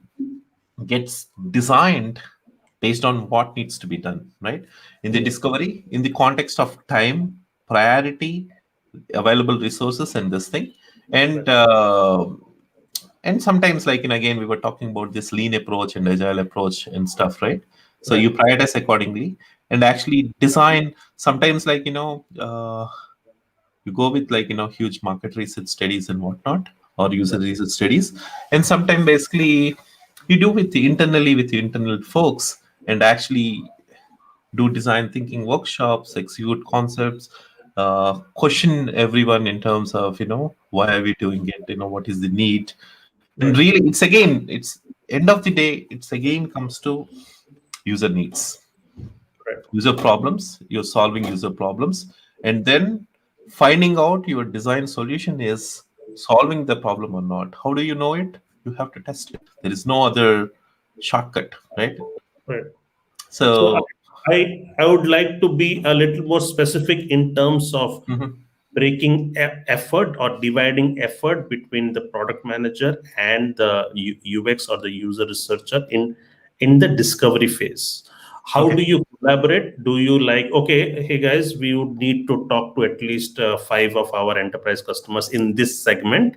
gets designed based on what needs to be done, right? In the Yeah. discovery, in the context of time, priority, available resources, and this thing. Right. And sometimes, like, again, we were talking about this lean approach and agile approach and stuff, right? So you Right. prioritize accordingly and actually design. Sometimes, like, you go with, like, huge market research studies and whatnot, or user Right. research studies. And sometimes basically you do with the internally with the internal folks, and actually do design thinking workshops, execute concepts, question everyone in terms of, why are we doing it, what is the need. And Right. really, it's again, it's end of the day, it's again comes to user needs, Right. user problems. You're solving user problems, and then finding out your design solution is solving the problem or not. How do you know it? You have to test it. There is no other shortcut, right? Right. So So I would like to be a little more specific in terms of mhm, breaking effort or dividing effort between the product manager and the UX or the user researcher in the discovery phase. How okay. do you collaborate? Do you like, okay, hey guys, we would need to talk to at least five of our enterprise customers in this segment,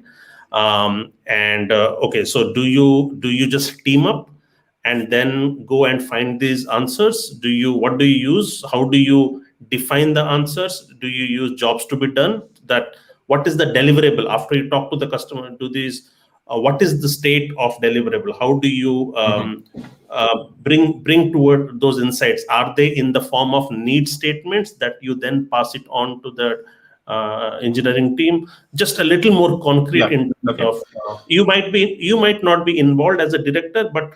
and okay, so do you just team up and then go and find these answers? What do you use? How do you define the answers? Do you use jobs to be done? That what is the deliverable after you talk to the customer? Do these What is the state of deliverable? How do you Mhm. bring toward those insights? Are they in the form of need statements that you then pass it on to the engineering team, just a little more concrete Yeah. in terms Okay. of you might not be involved as a director, but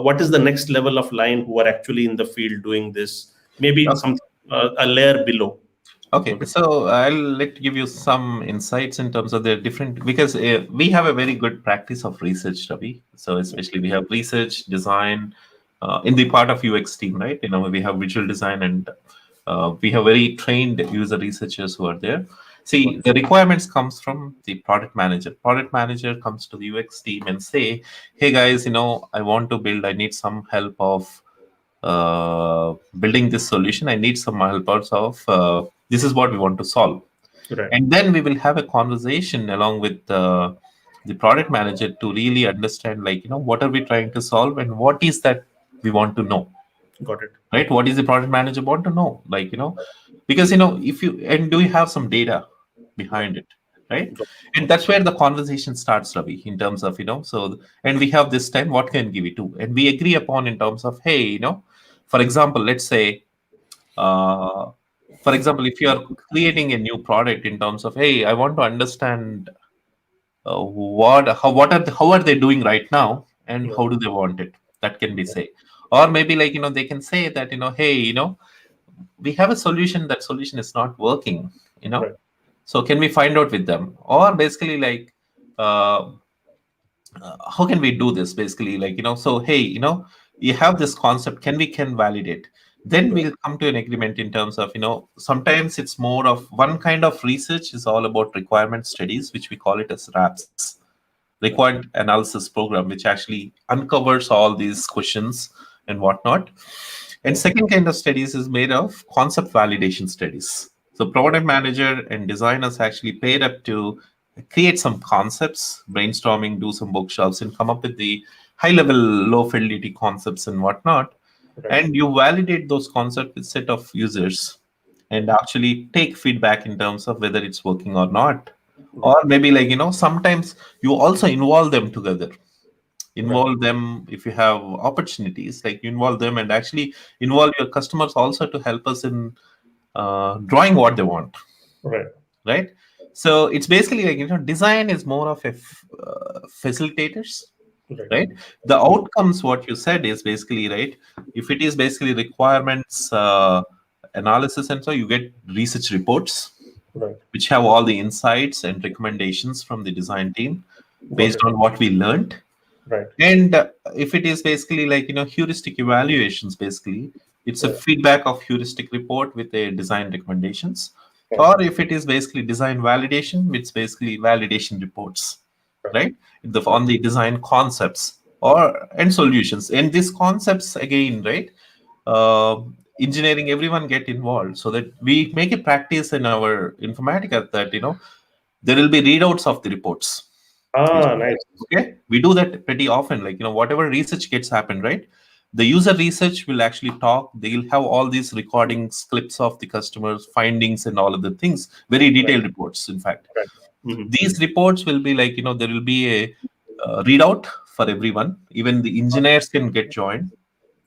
what is the next level of line who are actually in the field doing this? Maybe some a layer below. Okay, Okay, so I'll give you some insights in terms of the different because we have a very good practice of research, Ravi. So especially we have research, design in the part of UX team, right? We have visual design and we have very trained user researchers who are there. got See, the requirements comes from the product manager. Product manager comes to the UX team and say, "Hey guys, I want to build. I need some help of." Building this solution, I need some help also of this is what we want to solve. right, And then we will have a conversation along with the product manager to really understand, like, what are we trying to solve and what is that we want to know, got it, right? What is the product manager want to know? Like, because, if you, and do you have some data right, behind it, right? got, And that's where the conversation starts, Ravi, in terms of, so, and we have this time, what can give it to? And we agree upon in terms of, hey, for example, let's say, uh, for example, if you are creating a new product in terms of, hey, I want to understand how are they doing right now and right, how do they want it? That can be say, or maybe like they can say that hey we have a solution, that solution is not working, right, so can we find out with them, or basically like uh, how can we do this, basically like so hey you have this concept, can validate, then right, we'll come to an agreement in terms of sometimes it's more of one kind of research is all about requirement studies, which we call it as RAPs, right, required analysis program, which actually uncovers all these questions and whatnot. And right, second kind of studies is made of concept validation studies. So product manager and designers actually paid up to create some concepts, brainstorming, do some workshops, and come up with the high level, low fidelity concepts and whatnot. right, And you validate those concepts with set of users and actually take feedback in terms of whether it's working or not. right, Or maybe like sometimes you also involve them together, right, involve them if you have opportunities, like you involve them and actually involve your customers also to help us in drawing what they want, right, right? So it's basically like design is more of a facilitators, right, right? The outcomes what you said is basically right. If it is basically requirements analysis, and so you get research reports right, which have all the insights and recommendations from the design team got based it, on what we learned. right, And if it is basically like heuristic evaluations, basically it's a right, feedback of heuristic report with a design recommendations. right, Or if it is basically design validation, it's basically validation reports, right, right? right, On the design concepts or and solutions. And these concepts again, right? uh, Engineering, everyone get involved so that we make a practice in our Informatica that there will be readouts of the reports. nice, Okay, we do that pretty often. Like whatever research gets happened, right? The user research will actually talk. They'll have all these recordings, clips of the customers' findings, and all of the things. Very right, detailed reports, in fact. right, mm-hmm. These reports will be like there will be a readout for everyone. Even the engineers can get joined,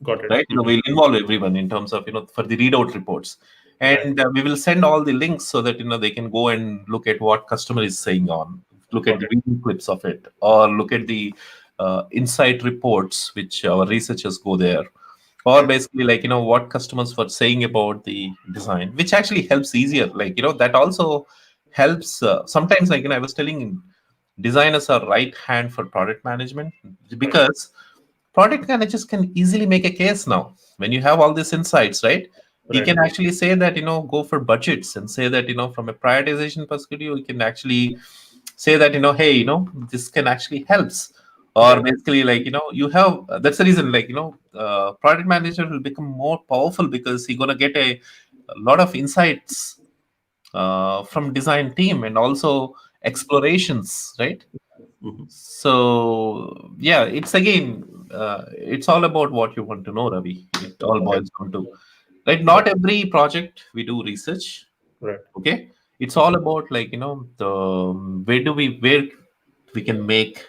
Got it, right? mm-hmm. We'll involve everyone in terms of for the readout reports, Right, and we will send all the links so that they can go and look at what customer is saying on, look at got the it, video clips of it, or look at the insight reports which our researchers go there, or basically like what customers were saying about the design, which actually helps easier. Like that also helps. Sometimes like I was telling, designers are right hand for product management right, because product managers can easily make a case now when you have all these insights, right? He right, can actually say that go for budgets and say that from a prioritization perspective, you can actually say that hey this can actually helps, or right, basically like you have that's the reason like product manager will become more powerful because he's going to get a lot of insights from design team and also explorations, right? mm-hmm. So yeah, it's again, it's all about what you want to know, Ravi. It all Right, boils down to right. right, Not every project we do research. right, Okay, it's all mm-hmm. about like the where we can make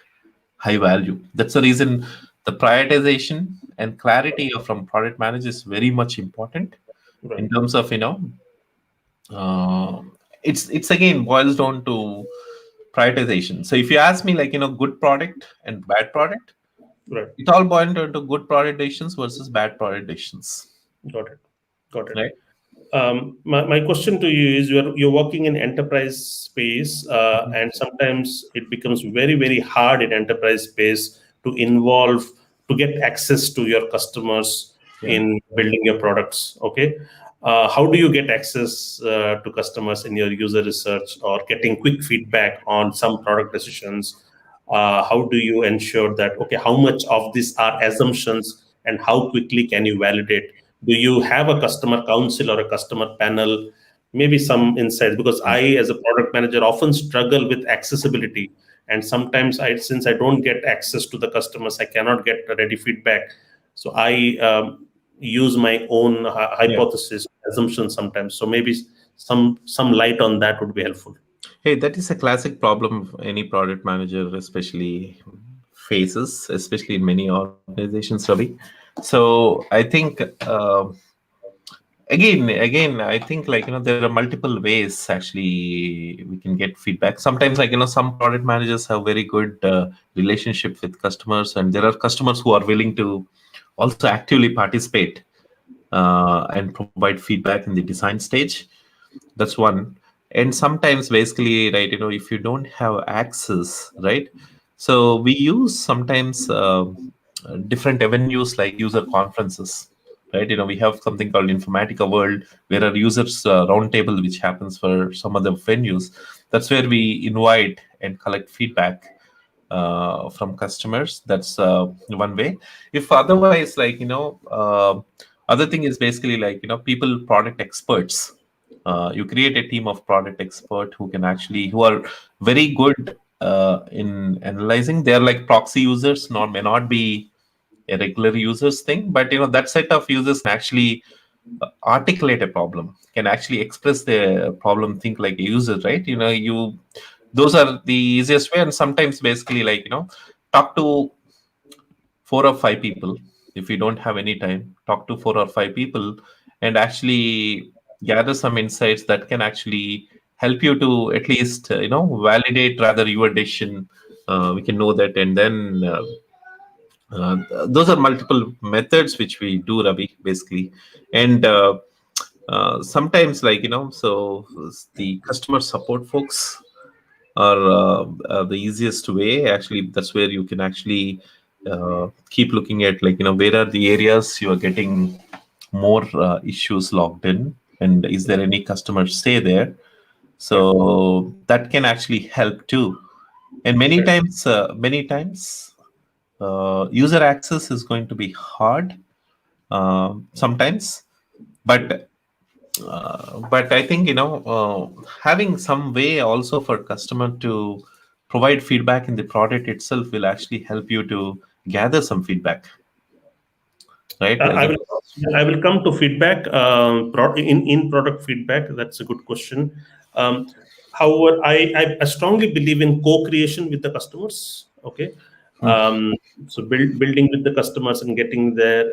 high value. That's the reason the prioritization and clarity from product manager is very much important Right, in terms of uh, it's again boils down to prioritization. So if you ask me, like, good product and bad product, Right. it all boils down to good product decisions versus bad product decisions, Got it. Got it. right? My question to you is, you're working in enterprise space, Mhm. and sometimes it becomes very, very hard in enterprise space to involve, to get access to your customers Yeah. in building your products. Okay. How do you get access to customers in your user research or getting quick feedback on some product decisions? How do you ensure that, okay, how much of these are assumptions and how quickly can you validate? Do you have a customer council or a customer panel? Maybe some insights, because I, as a product manager, often struggle with accessibility. And sometimes since I don't get access to the customers, I cannot get ready feedback. So I use my own Yeah. hypothesis, assumptions sometimes. So maybe some light on that would be helpful. Hey, that is a classic problem any product manager, especially faces, especially in many organizations, Ravi. So I think again, I think, like, there are multiple ways actually we can get feedback. Sometimes, like, some product managers have very good relationship with customers, and there are customers who are willing to also actively participate and provide feedback in the design stage. That's one. And sometimes, basically, right, if you don't have access, right, so we use sometimes different avenues like user conferences, right? We have something called Informatica World, where our users roundtable, which happens for some other venues. That's where we invite and collect feedback from customers. That's one way. If otherwise, like, other thing is basically, like, people, product experts. You create a team of product expert who are very good in analyzing. They're like proxy users, not may not be a regular users thing, but that set of users can actually articulate a problem, can actually express the problem, think like a user, right? Those are the easiest way. And sometimes, basically, like, talk to 4 or 5 people. If you don't have any time, talk to 4 or 5 people and actually gather some insights that can actually help you to at least validate rather your decision. We can know that. And then those are multiple methods which we do, Ravi, basically. And sometimes, like, so the customer support folks are the easiest way. Actually, that's where you can actually keep looking at, like, where are the areas you are getting more issues logged in, and is there any customer stay there. Right. So that can actually help too. And Right. many times user access is going to be hard sometimes, but I think, having some way also for customer to provide feedback in the product itself will actually help you to gather some feedback, right? Like, I will I will come to feedback, in product feedback. That's a good question. Um, However, I strongly believe in co-creation with the customers. Okay, mm, so building with the customers and getting there.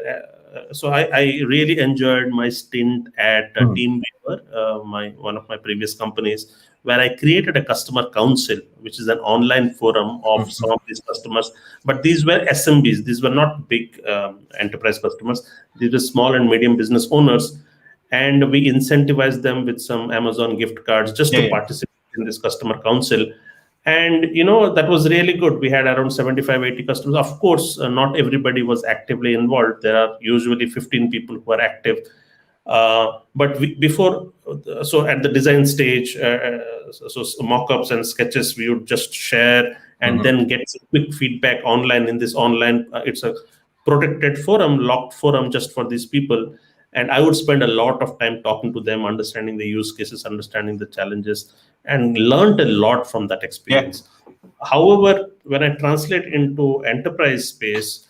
So I really enjoyed my stint at mm, Teamweaver, my one of my previous companies, where I created a customer council, which is an online forum of mm, some of these customers. But these were SMBs; these were not big enterprise customers. These were small and medium business owners, and we incentivized them with some Amazon gift cards just yeah, to yeah, participate in this customer council. And that was really good. We had around 75, 80 customers. Of course, not everybody was actively involved. There are usually 15 people who are active. But before, so at the design stage, so mock-ups and sketches we would just share, and mhm, then get some quick feedback online. In this online, it's a protected forum, locked forum just for these people. And I would spend a lot of time talking to them, understanding the use cases, understanding the challenges, and learned a lot from that yeah. experience. However, when I translate into enterprise space,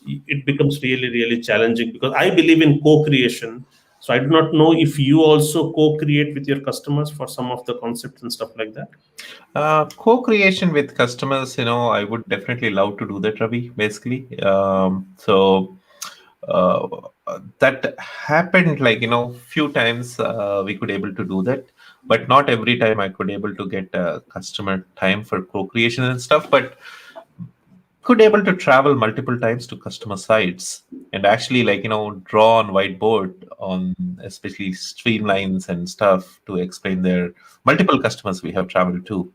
it becomes really, really challenging, because I believe in co-creation. So I do not know if you also co-create with your customers for some of the concepts and stuff like that. Co-creation with customers, I would definitely love to do that, Ravi, basically. So uh, that happened, like, few times we could able to do that. but not every time I could able to get customer time for co-creation and stuff. But could able to travel multiple times to customer sites and actually draw on whiteboard on especially streamlines and stuff to explain their multiple customers we have traveled to.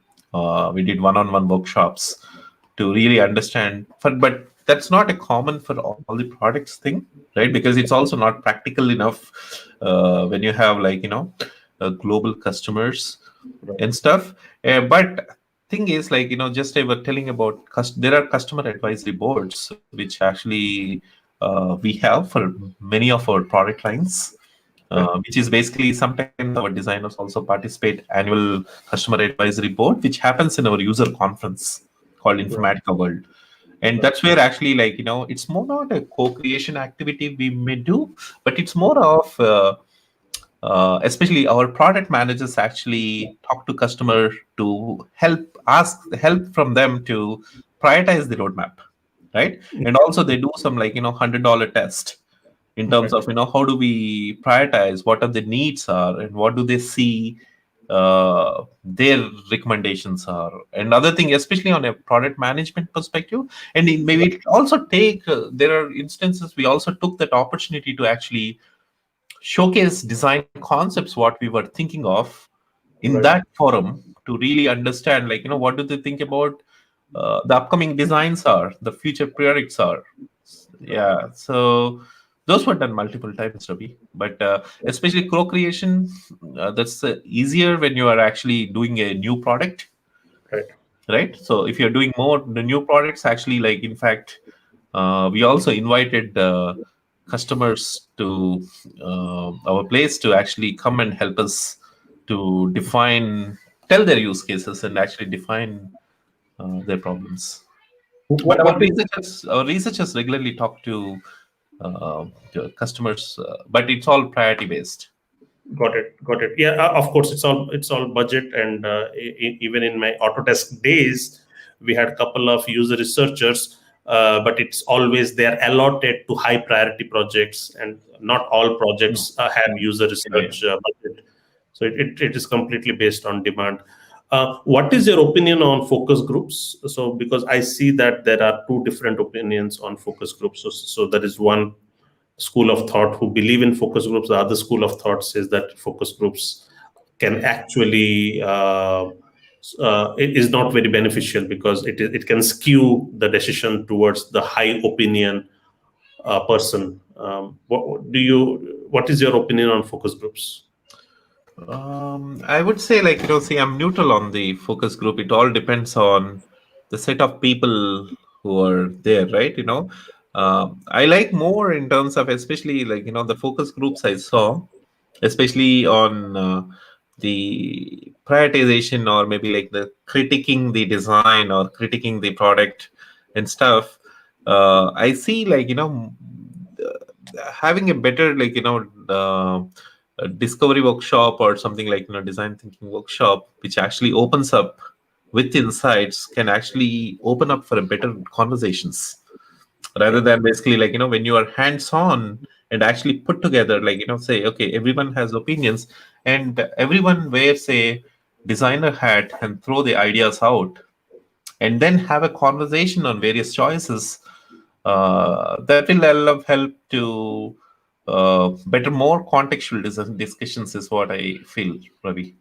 We did one-on-one workshops to really understand, but that's not a common for all the products thing, right? Because it's also not practical enough when you have global customers Right. and stuff. But thing is, just I was telling about there are customer advisory boards which actually we have for many of our product lines, Right. which is basically sometimes our designers also participate annual customer advisory board, which happens in our user conference called Right. Informatica World. And Right. that's where actually it's more not a co-creation activity we may do, but it's more of especially our product managers actually talk to customer to help from them to prioritize the roadmap, right? And also they do some $100 test in terms Right. of how do we prioritize what are the needs are and what do they see their recommendations are, and other thing, especially on a product management perspective. And maybe it also take there are instances we also took that opportunity to actually showcase design concepts what we were thinking of in Right. that forum to really understand what do they think about the upcoming designs are, the future projects are. Yeah, so those were done multiple times, Ravi. But especially co-creation, that's easier when you are actually doing a new product, Right. right? So if you're doing more the new products, actually, in fact, we also invited customers to our place to actually come and help us to tell their use cases and actually define their problems. But What is our researchers regularly talk to customers, but it's all priority based. Got it. Got it. Yeah, of course, it's all budget, and even in my Autodesk days, we had a couple of user researchers, but it's always they are allotted to high priority projects, and not all Mm. projects have Mm. user Yeah. research budget. So it is completely based on demand. What is your opinion on focus groups? So because I see that there are two different opinions on focus groups. So there is one school of thought who believe in focus groups. The other school of thought says that focus groups can actually it is not very beneficial because it can skew the decision towards the high opinion person. What is your opinion on focus groups? I would say, see, I'm neutral on the focus group. It all depends on the set of people who are there, right? I like more in terms of, especially the focus groups I saw, especially on the prioritization or maybe like the critiquing the design or critiquing the product and stuff. I see having a better a discovery workshop or something like design thinking workshop which actually opens up with insights can actually open up for a better conversations rather Right. than basically when you are hands on and actually put together say okay, everyone has opinions and everyone wears a designer hat and throw the ideas out and then have a conversation on various choices. That will help to better more contextual discussions is what I feel, Ravi.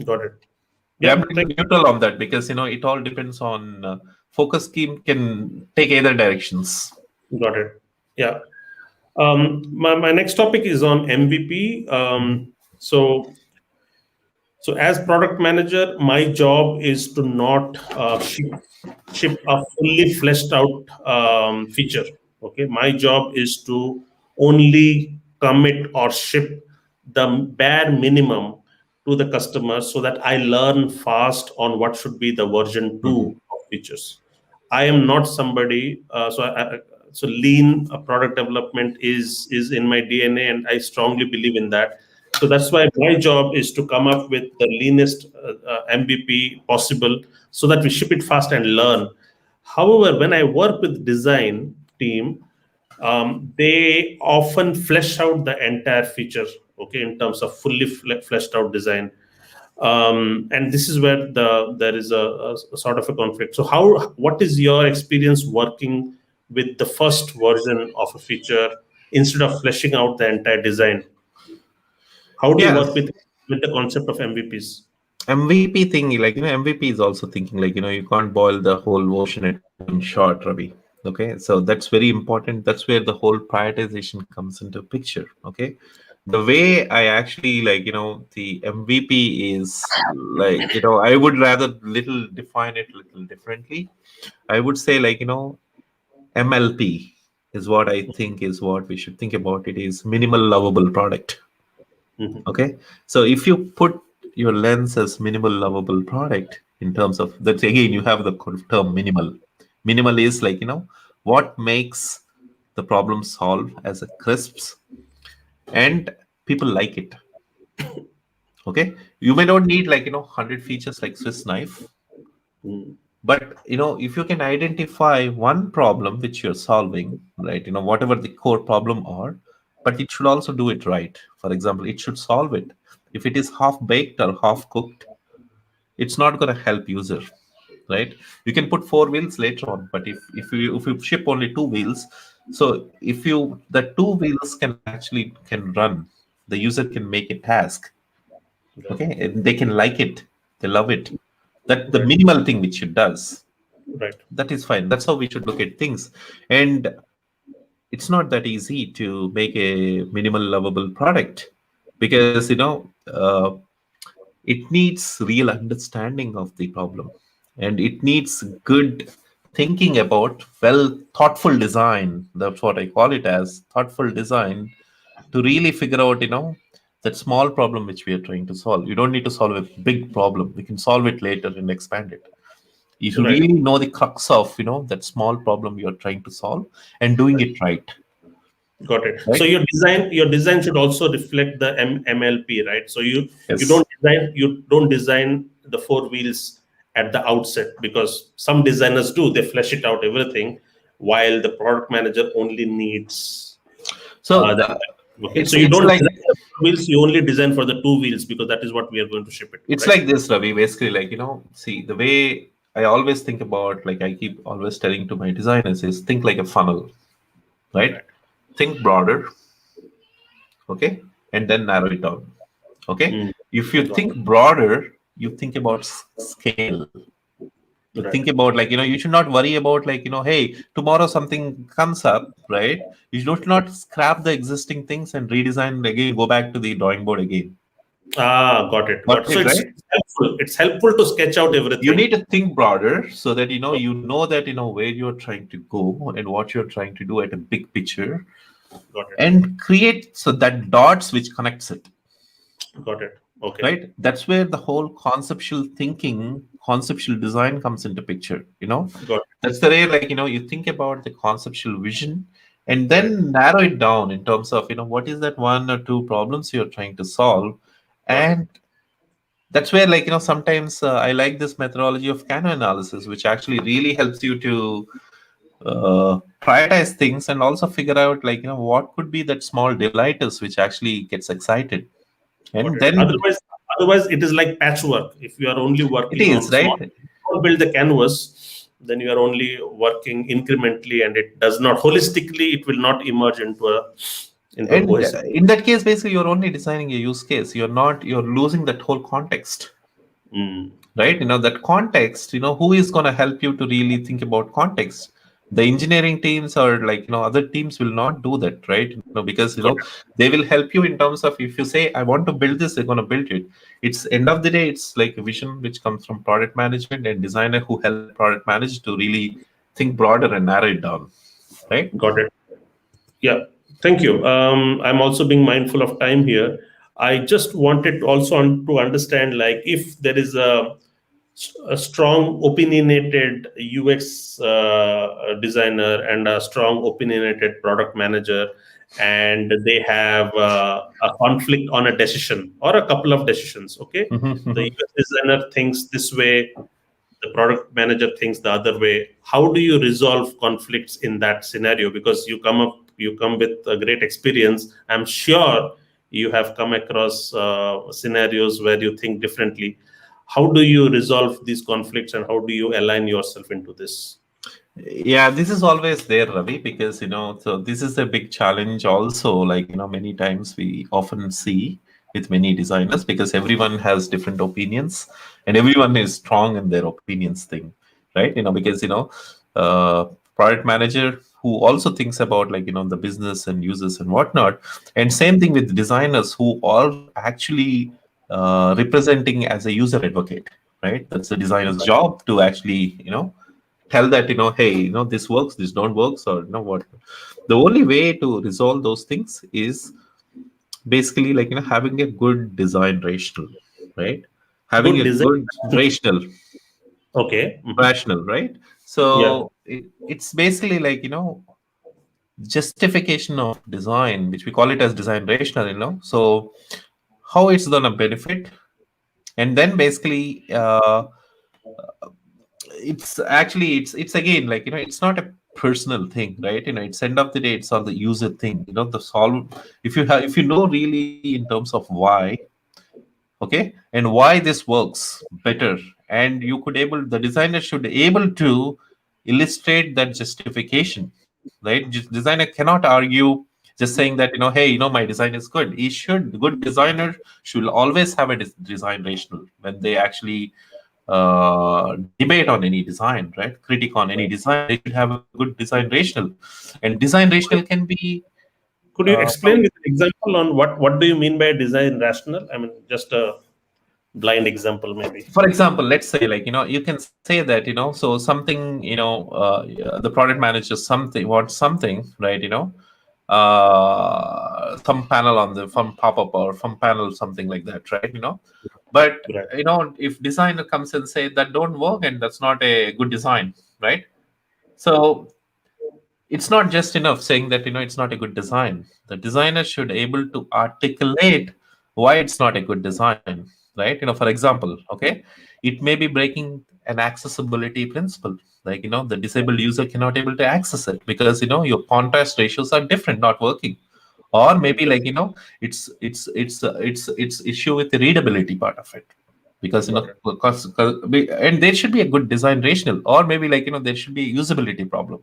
Got it. Yeah, I'm Yeah. pretty neutral on that because it all depends on focus scheme can take either directions. Got it. Yeah. My next topic is on MVP. Mhm. So as product manager, my job is to not ship a fully fleshed out feature. Okay, my job is to only commit or ship the bare minimum to the customer so that I learn fast on what should be the version Mhm. 2 of features. I am not somebody. So lean product development is in my DNA, and I strongly believe in that. So that's why my job is to come up with the leanest MVP possible, so that we ship it fast and learn. However, when I work with design team, they often flesh out the entire feature. Okay, in terms of fully fleshed out design. And this is where there is a sort of a conflict. So what is your experience working with the first version of a feature instead of fleshing out the entire design? How do you work Yes. with the concept of MVPs? MVP thing, like, MVP is also thinking, like, you can't boil the whole ocean at one shot, Ravi. Okay, so that's very important. That's where the whole prioritization comes into picture. Okay, the way I actually, like, the MVP is, like, I would rather little define it little differently. I would say, like, MLP is what I think is what we should think about. It is minimal lovable product. Mhm. Okay, so if you put your lens as minimal lovable product, in terms of that, again, you have the term minimal. Minimal is, like, what makes the problem solve as a crisps, and people like it. Okay, you may not need, like, 100 features like Swiss knife, Mm. but if you can identify one problem which you're solving, right, whatever the core problem are, but it should also do it right. For example, it should solve it. If it is half baked or half cooked, it's not going to help user, right? You can put four wheels later on, but if you ship only two wheels, so if you the two wheels can run, the user can make a task. Got Okay, it. and they can like it, they love it. That the Right. minimal thing which it does, Right. that is fine. That's how we should look at things. And it's not that easy to make a minimal lovable product, because it needs real understanding of the problem, and it needs good thinking about, well, thoughtful design. That's what I call it, as thoughtful design, to really figure out, that small problem which we are trying to solve. You don't need to solve a big problem. We can solve it later and expand it. You should Right. really know the crux of, that small problem you're trying to solve, and doing it right. Got it. So Right. your design should also reflect the MLP, right? So you Yes. don't design the four wheels at the outset, because some designers do, they flesh it out everything, while the product manager only needs So the okay. So you it's don't like design the four wheels, you only design for the two wheels because that is what we are going to ship it, it's right? like this, Ravi. Basically, like, see, the way I always think about, like, I keep always telling to my designers is, think like a funnel, right? Right. Think broader, okay, and then narrow it down. Okay, Mm. if you Got think broader, you think about scale. You it. think Right. about, like, you should not worry about, like, hey, tomorrow something comes up, right? You should not scrap the existing things and redesign again, go back to the drawing board again. Got it. Got Got it. So it, it's right? helpful. It's helpful to sketch out You everything. need to think broader, so that you know that where you're trying to go and what you're trying to do at a big picture, Got it. and create so that dots which connects it. Got it. Okay. Right, that's where the whole conceptual thinking, conceptual design comes into picture. Got That's the way, like, you think about the conceptual vision, and it. Right. then narrow it down in terms of, what is that one or two problems you're trying to solve. Got it. And that's where, like, sometimes I like this methodology of canon analysis, which actually really helps you to prioritize things, and also figure out, like, what could be that small delighters which actually gets excited. Got And it. then Otherwise, it is like patchwork. If you are only it working is on small, right. don't build the canvas, then you are only working incrementally, and it does not holistically. It will not emerge into a And cohesive. in that case, basically, you're only designing a use case. You're losing that whole context, Mm. right? That context, who is going to help you to really think about context? The engineering teams, or, like, other teams will not do that, right? Because, Got it. they will help you in terms of, if you say, I want to build this, they're going to build it. It's end of the day, it's like a vision which comes from product management and designer who help product manage to really think broader and narrow it down, right? Got it. Yeah, thank you. I'm also being mindful of time here. I just wanted also to understand, like, if there is a strong opinionated UX designer and a strong opinionated product manager, and they have a conflict on a decision or a couple of decisions. Okay, the UX designer thinks this way, the product manager thinks the other way. How do you resolve conflicts in that scenario? Because you come with a great experience, I'm sure you have come across scenarios where you think differently. How do you resolve these conflicts, and how do you align yourself into this? Yeah, this is always there, Ravi, because so this is a big challenge also. Like, many times we often see with many designers, because everyone has different opinions and everyone is strong in their opinions thing, right? Because uh, product manager who also thinks about, like, the business and users and whatnot, and same thing with designers who are actually representing as a user advocate, right? That's the designer's job to actually tell that, hey, this works, this don't works, or what. The only way to resolve those things is basically, like, having a good design rational, right? Having Good a design. good rational Okay. Mhm. rational, right? Yeah. So it's basically like, justification of design, which we call it as design rational, so how it's gonna benefit. And then basically, it's again, like, it's not a personal thing, right? It's end of the day, it's all the user thing, the solve. If you know really in terms of why, okay, and why this works better, and you could able the designer should able to illustrate that justification, right? Designer cannot argue just saying that, hey, my design is good. He should Good designer should always have a design rational when they actually debate on any design, right? Critic on any Right. design, they should have a good design rational. And design rational can be Could you from, explain with an example on what do you mean by design rational? I mean, just a blind example, maybe. for example, let's say, like, you can say that, so something, the product manager something wants something, right? Some panel on the from pop-up or from panel, something like that, right? But Right. if designer comes and say that don't work and that's not a good design, right? So it's not just enough saying that, it's not a good design. The designer should able to articulate why it's not a good design, right? For example, okay, it may be breaking an accessibility principle, like, the disabled user cannot able to access it because, your contrast ratios are different, not working. Or maybe, like, it's issue with the readability part of it, because, Got it. and there should be a good design rational, or maybe, like, there should be a usability problem.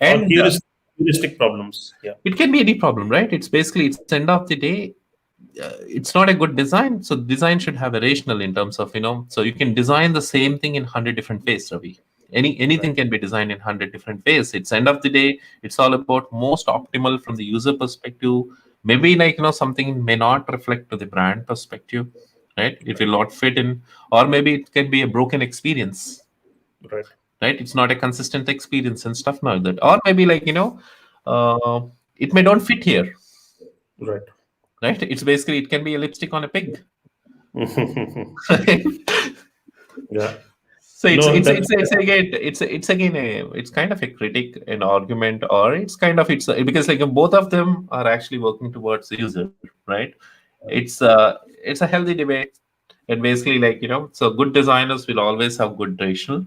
Or And heuristic problems. Yeah. it can be any problem, right? It's basically, it's end of the day, it's not a good design. So design should have a rational in terms of, so you can design the same thing in 100 different ways, Ravi. Anything Right. can be designed in 100 different ways. It's end of the day, it's all about most optimal from the user perspective. Maybe, like, something may not reflect to the brand perspective, right? It will not fit in. Or maybe it can be a broken experience, Right. right? It's not a consistent experience and stuff like that. Or maybe, like, uh, it may don't fit here, Right. right? It's basically, it can be a lipstick on a pig. Yeah. So it's No, it's that's it's it's again it's again a it's kind of a critic, an argument, or it's kind of, it's because, like, both of them are actually working towards the user, right? It's a healthy debate. And basically, like, so good designers will always have good rational,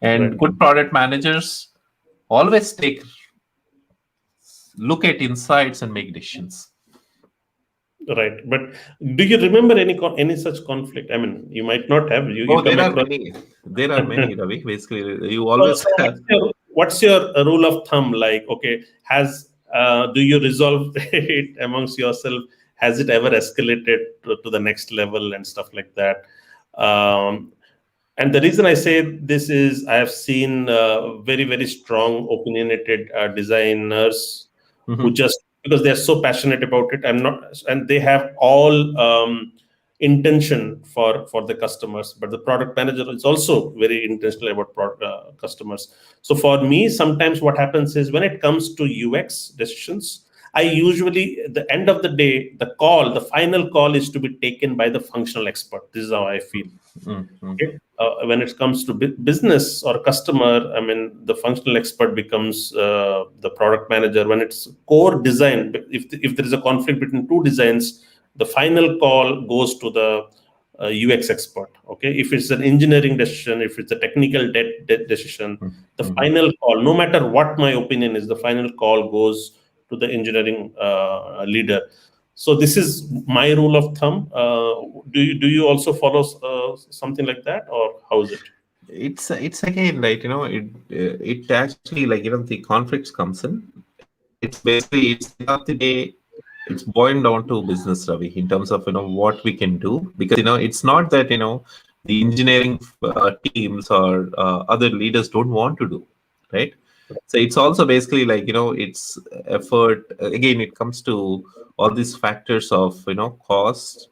and right. good product managers always take look at insights and make decisions. Right. But do you remember any such conflict? I mean, you might not have. You Oh, come there are across. many. There are many, Ravi. Basically, you So, always so have. what's your rule of thumb? Like, okay, has do you resolve it amongst yourself? Has it ever escalated to the next level and stuff like that? Um, and the reason I say this is I have seen very strong opinionated designers who Mhm. just because they are so passionate about it. I'm not, and they have all intention for the customers, but the product manager is also very intentional about customers. So for me, sometimes what happens is when it comes to UX decisions, I usually at the end of the day, the final call is to be taken by the functional expert. This is how I feel. Mm-hmm. Okay. When it comes to business or customer, I mean, the functional expert becomes the product manager. When it's core design, if there is a conflict between two designs, the final call goes to the UX expert. Okay, if it's an engineering decision, if it's a technical decision, the Mm-hmm. final call, no matter what my opinion is, the final call goes to the engineering leader. So this is my rule of thumb. Do you also follow something like that, or how is it? It's again, right, it actually, like, the conflicts comes in. It's basically, it's end of the day, it's boiled down to business, Ravi, in terms of what we can do, because it's not that the engineering teams or other leaders don't want to do, right? So it's also basically like it's effort. Again, it comes to all these factors of cost,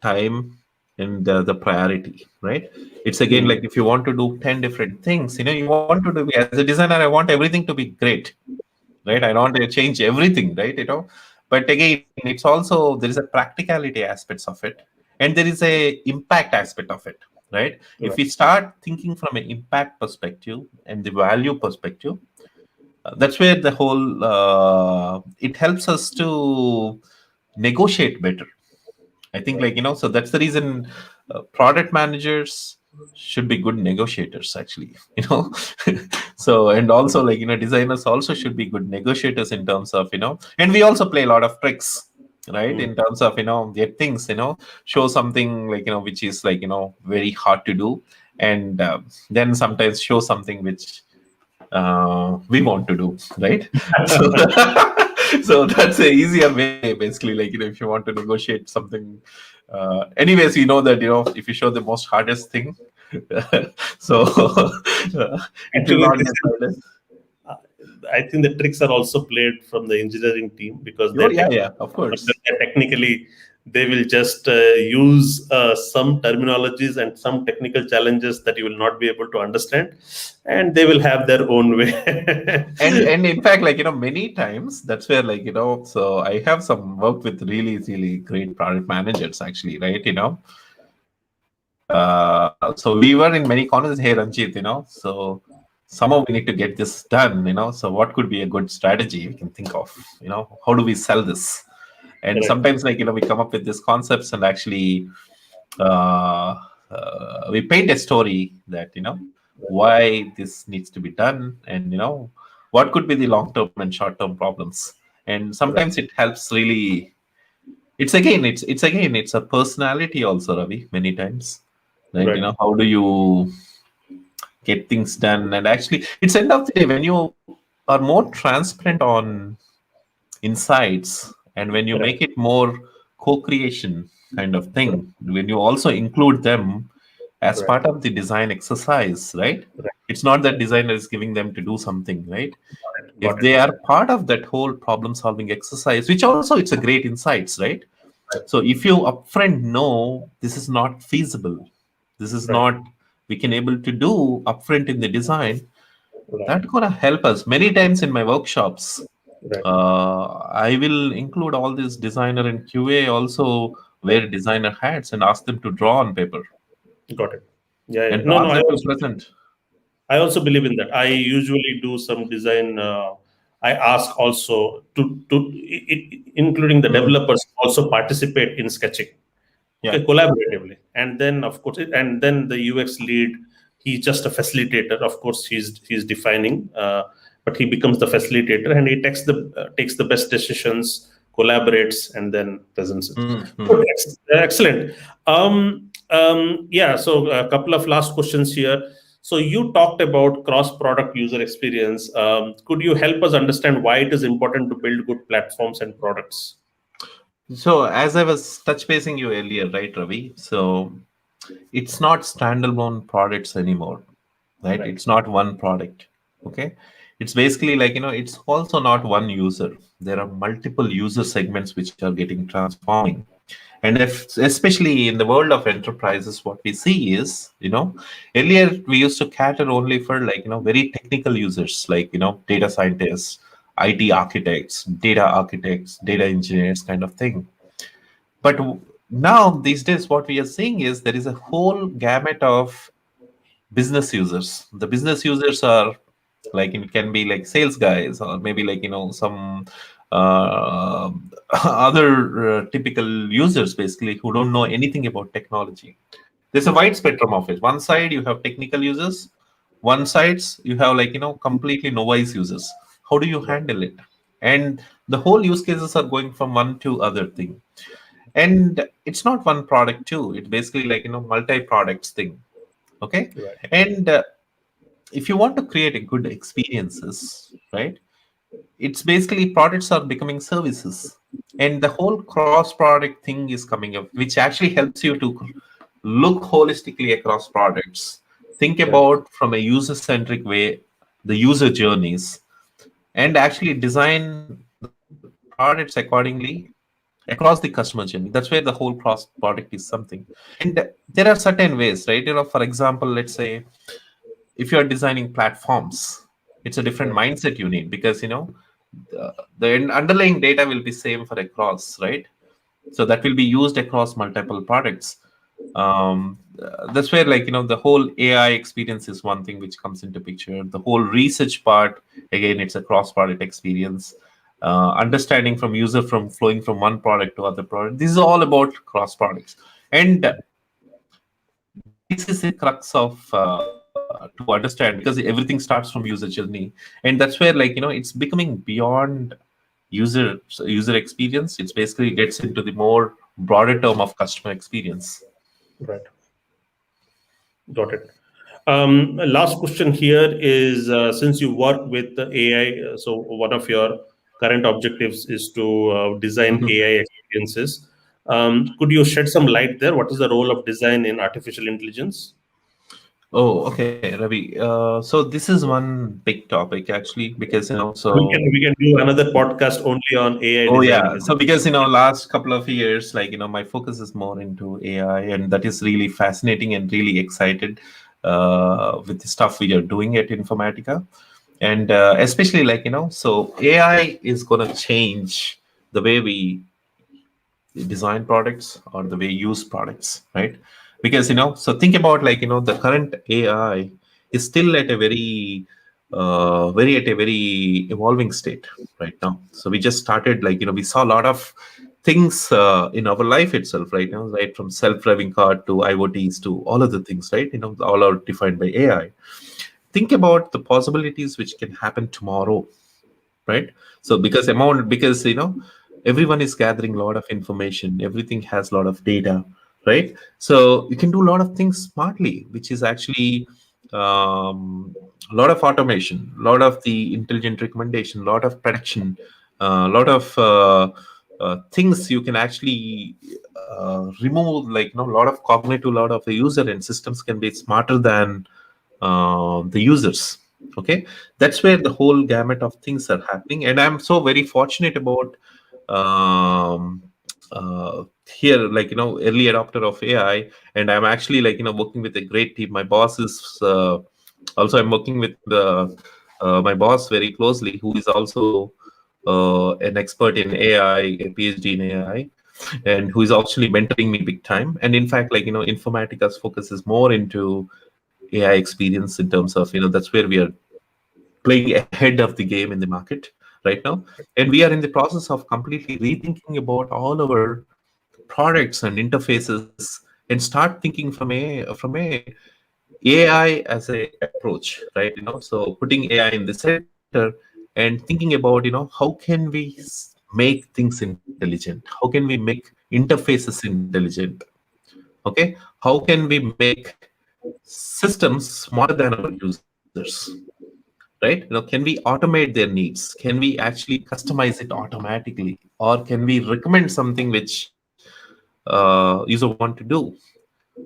time, and the priority, right? It's again Hmm. like, if you want to do 10 different things, you want to do, as a designer, I want everything to be great, right? I don't want to change everything, right? But again, it's also, there is a practicality aspects of it, and there is a impact aspect of it, right? If Right. we start thinking from an impact perspective and the value perspective, that's where the whole it helps us to negotiate better. I think, Right. like, so that's the reason product managers should be good negotiators, actually, So, and also, like, designers also should be good negotiators in terms of, and we also play a lot of tricks, right? Hmm. In terms of, get things, show something, like, which is like, very hard to do. And then sometimes show something which we want to do, right? So, so that's a easier way, basically. Like, if you want to negotiate something, anyways, that if you show the most hardest thing, so it will Actually, not this get is, hardest. uh, I think the tricks are also played from the engineering team because Oh, yeah, yeah, of course. they're technically, they will just use some terminologies and some technical challenges that you will not be able to understand, and they will have their own way. And in fact, like, many times, that's where, like, so I have some work with really really great product managers, actually, right? So we were in many conversations. Hey, Ranjit, so somehow we need to get this done. So what could be a good strategy we can think of? How do we sell this? And Correct. sometimes, like, we come up with these concepts, and actually uh, we paint a story that why this needs to be done, and what could be the long term and short term problems. And Right. sometimes it helps really. It's a personality also, Ravi, many times, right? Right. How do you get things done? And actually, it's end of the day, when you are more transparent on insights, and when you Correct. make it more co-creation kind of thing, when you also include them as Right. part of the design exercise, right? Right. It's not that designer is giving them to do something, right? Got it. If Got it. they are part of that whole problem solving exercise, which also it's a great insights, right? Right. So if you upfront know this is not feasible, this is Right. not we can able to do upfront in the design, Right. that gonna help us many times in my workshops. Right. I will include all this designer and QA also wear designer hats and ask them to draw on paper Got it. Yeah. Yeah. and to No. No. ask them to present. I also believe in that. I usually do some design. I ask also including the Mm, developers, also participate in sketching. yeah. Okay, collaboratively, and then of course, and then the UX lead. He's just a facilitator. Of course, he's defining, but he becomes the facilitator, and he takes the best decisions, collaborates, and then presents it. Mm, Good, mm. excellent. Yeah. So a couple of last questions here. So you talked about cross-product user experience. Could you help us understand why it is important to build good platforms and products? So as I was touch basing you earlier, right, Ravi? So it's not standalone products anymore, right? Right. It's not one product. Okay. It's basically like, it's also not one user. There are multiple user segments which are getting transforming. And if, especially in the world of enterprises, what we see is, earlier we used to cater only for, like, very technical users, like, data scientists, IT architects, data engineers, kind of thing. But now, these days, what we are seeing is there is a whole gamut of business users. The business users are, like, it can be like sales guys, or maybe, like, some uh, other typical users, basically, who don't know anything about technology. There's a wide spectrum of it. One side you have technical users, one sides you have, like, completely novice users. How do you Right. handle it? and the whole use cases are going from one to other thing. And it's not one product too, it's basically like multi products thing. Okay. Right. And if you want to create a good experiences, right, it's basically products are becoming services, and the whole cross product thing is coming up, which actually helps you to look holistically across products, think Right. about from a user centric way the user journeys, and actually design the products accordingly across the customer journey. That's where the whole cross product is something. And there are certain ways, right? For example, let's say if you're designing platforms, it's a different Right. mindset you need, because the underlying data will be same for across, right? So that will be used across multiple products. That's where the whole AI experience is one thing which comes into picture. The whole research part, again, it's a cross product experience. Understanding from user, from flowing from one product to other product, this is all about cross products. And this is a crux of to understand, because everything starts from user journey, and that's where it's becoming beyond user experience. It's basically gets into the more broader term of customer experience. Right. Got it. Last question here is, since you work with the AI, so one of your current objectives is to design Mhm. AI experiences. Could you shed some light there? What is the role of design in artificial intelligence? Oh, okay, Ravi. So this is one big topic actually, because so We can do another podcast only on AI oh designing. yeah, so because last couple of years, my focus is more into AI, and that is really fascinating and really excited with the stuff we are doing at Informatica, and especially so AI is gonna change the way we design products or the way use products, right? Because so think about the current AI is still at a very evolving state right now. So we just started, we saw a lot of things in our life itself right now, right, from self-driving car to IoTs to all of the things, right, all are defined by AI. Think about the possibilities which can happen tomorrow, right? So because everyone is gathering a lot of information, everything has a lot of data, right? So you can do a lot of things smartly, which is actually a lot of automation, a lot of the intelligent recommendation, a lot of prediction, a lot of things you can actually remove, a lot of cognitive, a lot of the user, and systems can be smarter than the users. Okay, that's where the whole gamut of things are happening, and I'm so very fortunate about um, here, early adopter of AI, and I'm actually working with a great team. My boss is also, I'm working with my boss very closely, who is also an expert in AI, a PhD in AI, and who is actually mentoring me big time. And in fact, Informatica's focus is more into AI experience, in terms of that's where we are playing ahead of the game in the market right now, and we are in the process of completely rethinking about all our products and interfaces, and start thinking from a AI as a approach, right? So putting AI in the center and thinking about how can we make things intelligent, how can we make interfaces intelligent, okay, how can we make systems smarter than our users, right? Can we automate their needs? Can we actually customize it automatically, or can we recommend something which user want to do,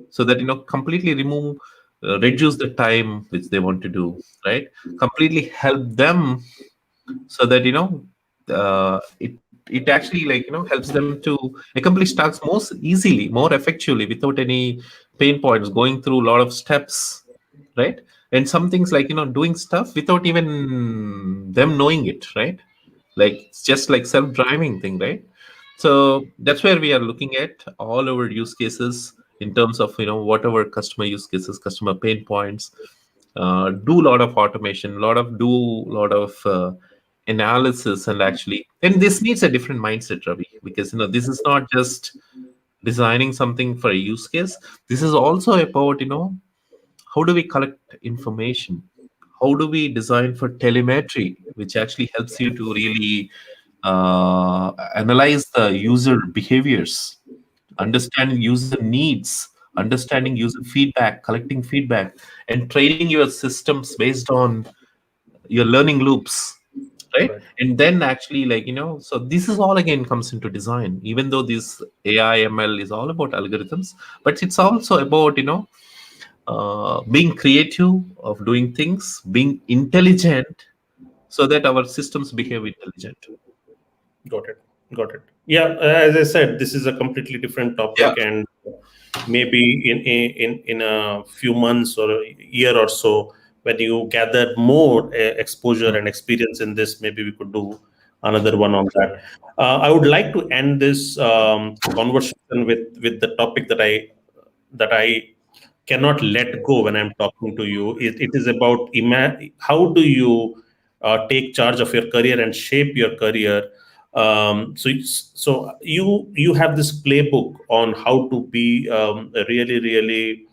so that completely remove, reduce the time which they want to do, right? Completely help them, so that it actually helps them to accomplish tasks most easily, more effectively, without any pain points, going through a lot of steps, right? And some things, doing stuff without even them knowing it, right? It's just like self-driving thing, right? So that's where we are looking at all our use cases, in terms of whatever customer use cases, customer pain points, do a lot of automation, do a lot of analysis, and actually, and this needs a different mindset, Ravi, because this is not just designing something for a use case. This is also about how do we collect information, how do we design for telemetry, which actually helps you to really analyze the user behaviors, understanding user needs, understanding user feedback, collecting feedback, and training your systems based on your learning loops, right? Right. And then actually, so this is all again comes into design, even though this AI ML is all about algorithms, but it's also about, being creative of doing things, being intelligent, so that our systems behave intelligent. Got it. Got it. Yeah, as I said, this is a completely different Yeah. topic, and maybe in a few months or a year or so, when you gather more exposure and experience in this, maybe we could do another one on that. I would like to end this conversation with the topic that I cannot let go when I'm talking to you. It is about how do you take charge of your career and shape your career. So you have this playbook on how to be really really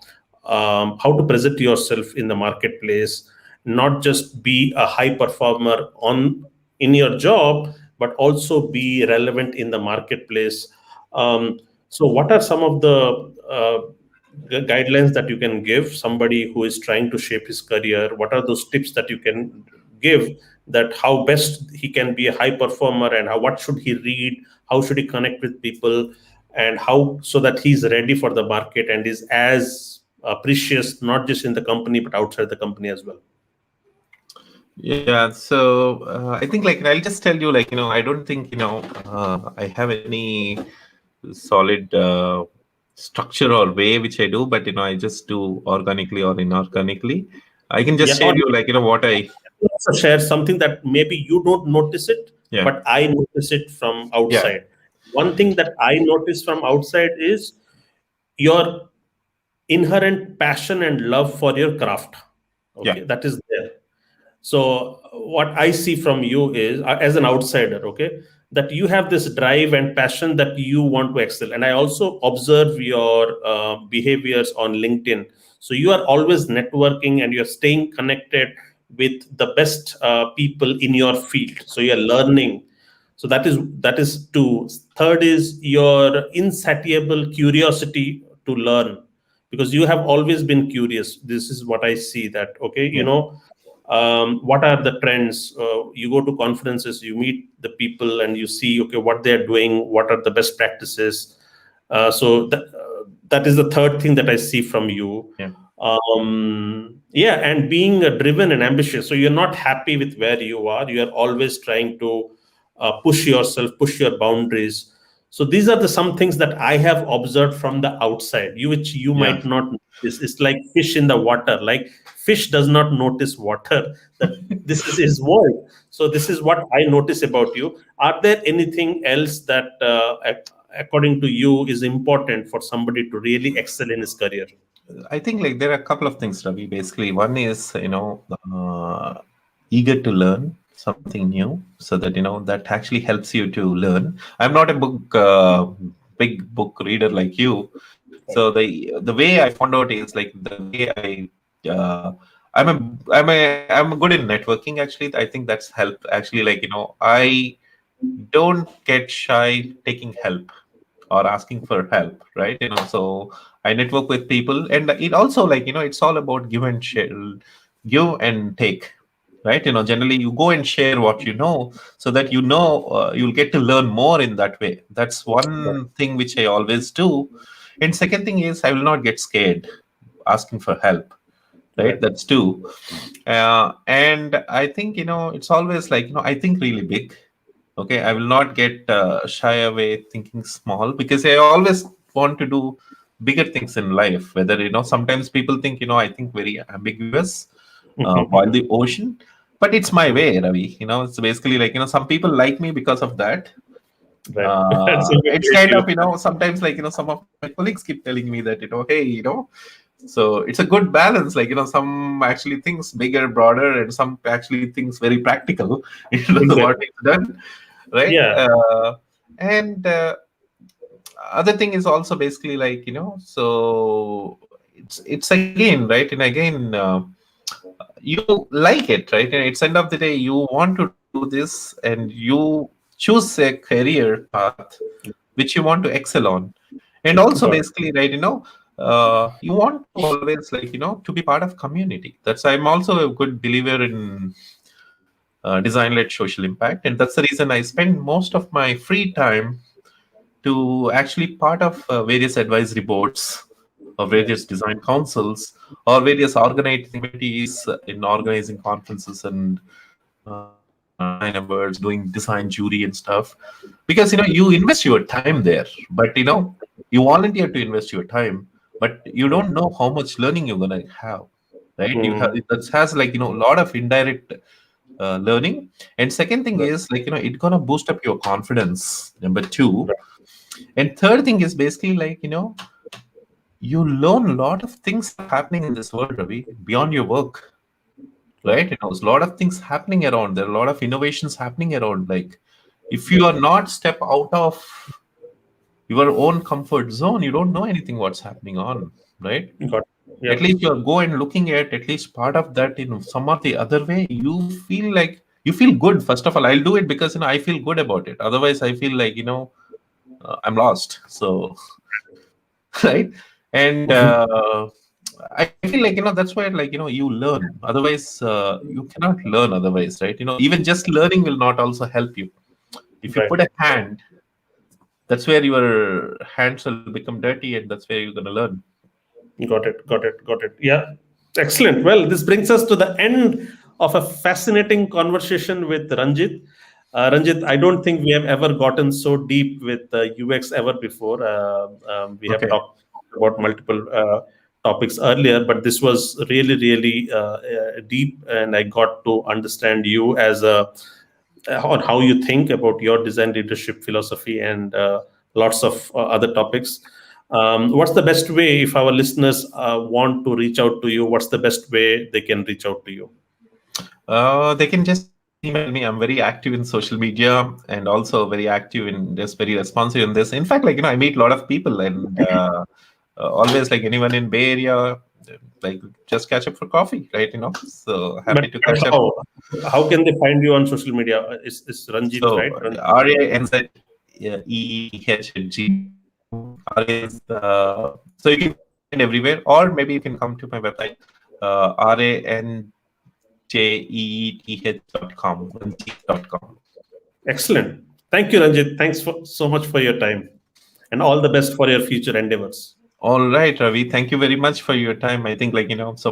how to present yourself in the marketplace, not just be a high performer on in your job, but also be relevant in the marketplace. So what are some of the guidelines that you can give somebody who is trying to shape his career? What are those tips that you can give, that how best he can be a high performer, and what should he read, how should he connect with people, and how, so that he's ready for the market and is as precious not just in the company but outside the company as well? Yeah, so I think I'll just tell you I don't think I have any solid structure or way which I do, but I just do organically or inorganically. I can just Yeah, share or you what I also share something that maybe you don't notice it, yeah but I notice it from yeah outside. One thing that I notice from outside is your inherent passion and love for your craft. yeah Okay, that is there. So what I see from you is, as an outsider, okay, that you have this drive and passion that you want to excel. And I also observe your behaviors on LinkedIn. So you are always networking and you're staying connected with the best people in your field. So you're learning. So that is two. Third is your insatiable curiosity to learn, because you have always been curious. This is what I see, that okay, yeah what are the trends. You go to conferences, you meet the people, and you see, okay, what they're doing, what are the best practices. That is the third thing that I see from you. yeah Yeah, and being driven and ambitious. So you're not happy with where you are. You are always trying to push yourself, push your boundaries. So these are the some things that I have observed from the outside, which you yeah. might not notice. It's like fish in the water. Like fish does not notice water. That this is his world. So this is what I notice about you. Are there anything else that, according to you, is important for somebody to really excel in his career? I think there are a couple of things, Ravi. Basically, one is eager to learn something new, so that that actually helps you to learn. I'm not a big book reader like you, so the way I found out is the way uh, I'm good in networking. Actually, I think that's helped. Actually, I don't get shy taking help or asking for help, right? So I network with people, and it also it's all about give and share, give and take, right? Generally you go and share what you know, so that you'll get to learn more in that way. That's one thing which I always do. And second thing is I will not get scared asking for help, right? Right. That's two. And I think it's always I think really big. Okay, I will not get shy away thinking small, because I always want to do bigger things in life. Whether sometimes people think I think very ambiguous, while the ocean, but it's my way, Ravi. It's basically some people like me because of that. Right. That's a good It's way kind to. of sometimes some of my colleagues keep telling me that hey, so it's a good balance. Some actually thinks bigger, broader, and some actually thinks very practical into what Exactly. is done, right? Yeah. And other thing is also basically so it's again, right? And again, you like it, right? And it's end of the day, you want to do this, and you choose a career path which you want to excel on. And also Got it. basically, right, you want to always, like, to be part of community. That's, I'm also a good believer in design-led social impact, and that's the reason I spend most of my free time to actually part of various advisory boards or various design councils or various organizing committees in organizing conferences and design awards, doing design jury and stuff. Because you invest your time there, but you volunteer to invest your time, but you don't know how much learning you're gonna have, right? You have Mm, that has, like, a lot of indirect learning. And second thing right, is, like, it's gonna boost up your confidence. Number two. right. And third thing is basically, like, you learn a lot of things are happening in this world, Ravi, beyond your work, Right. right? There's a lot of things happening around. There are a lot of innovations happening around. Like, if you are not step out of your own comfort zone, you don't know anything what's happening on, right? Got it. At Yep. least you're go and looking at least part of that in some or the other way. You feel like you feel good. First of all, I'll do it because I feel good about it. Otherwise, I feel like I'm lost. So right. And I feel like that's where, like, you learn. Otherwise, you cannot learn otherwise, right? Even just learning will not also help you. If you Right. put a hand, that's where your hands will become dirty, and that's where you're going to learn. Got it. Got it. Got it. Yeah. Excellent. Well, this brings us to the end of a fascinating conversation with Ranjit. Ranjit, I don't think we have ever gotten so deep with UX ever before. We have Okay. talked about multiple topics earlier, but this was really, really deep, and I got to understand you as a on how you think about your design leadership philosophy and lots of other topics. What's the best way if our listeners want to reach out to you? What's the best way they can reach out to you? They can just email me. I'm very active in social media and also very active in this, very responsive in this. In fact, like, I meet a lot of people, and always, like, anyone in Bay Area, like, just catch up for coffee, right? So But, happy to catch up. how can they find you on social media? Is Ranjit, So right? Ranjit. RANZ@gmail.com. So you can find everywhere, or maybe you can come to my website, ranjeeth.com. Ranjeeth.com. Excellent. Thank you, Ranjit. Thanks so much for your time, and all the best for your future endeavors. All right, Ravi. Thank you very much for your time. I think, like, so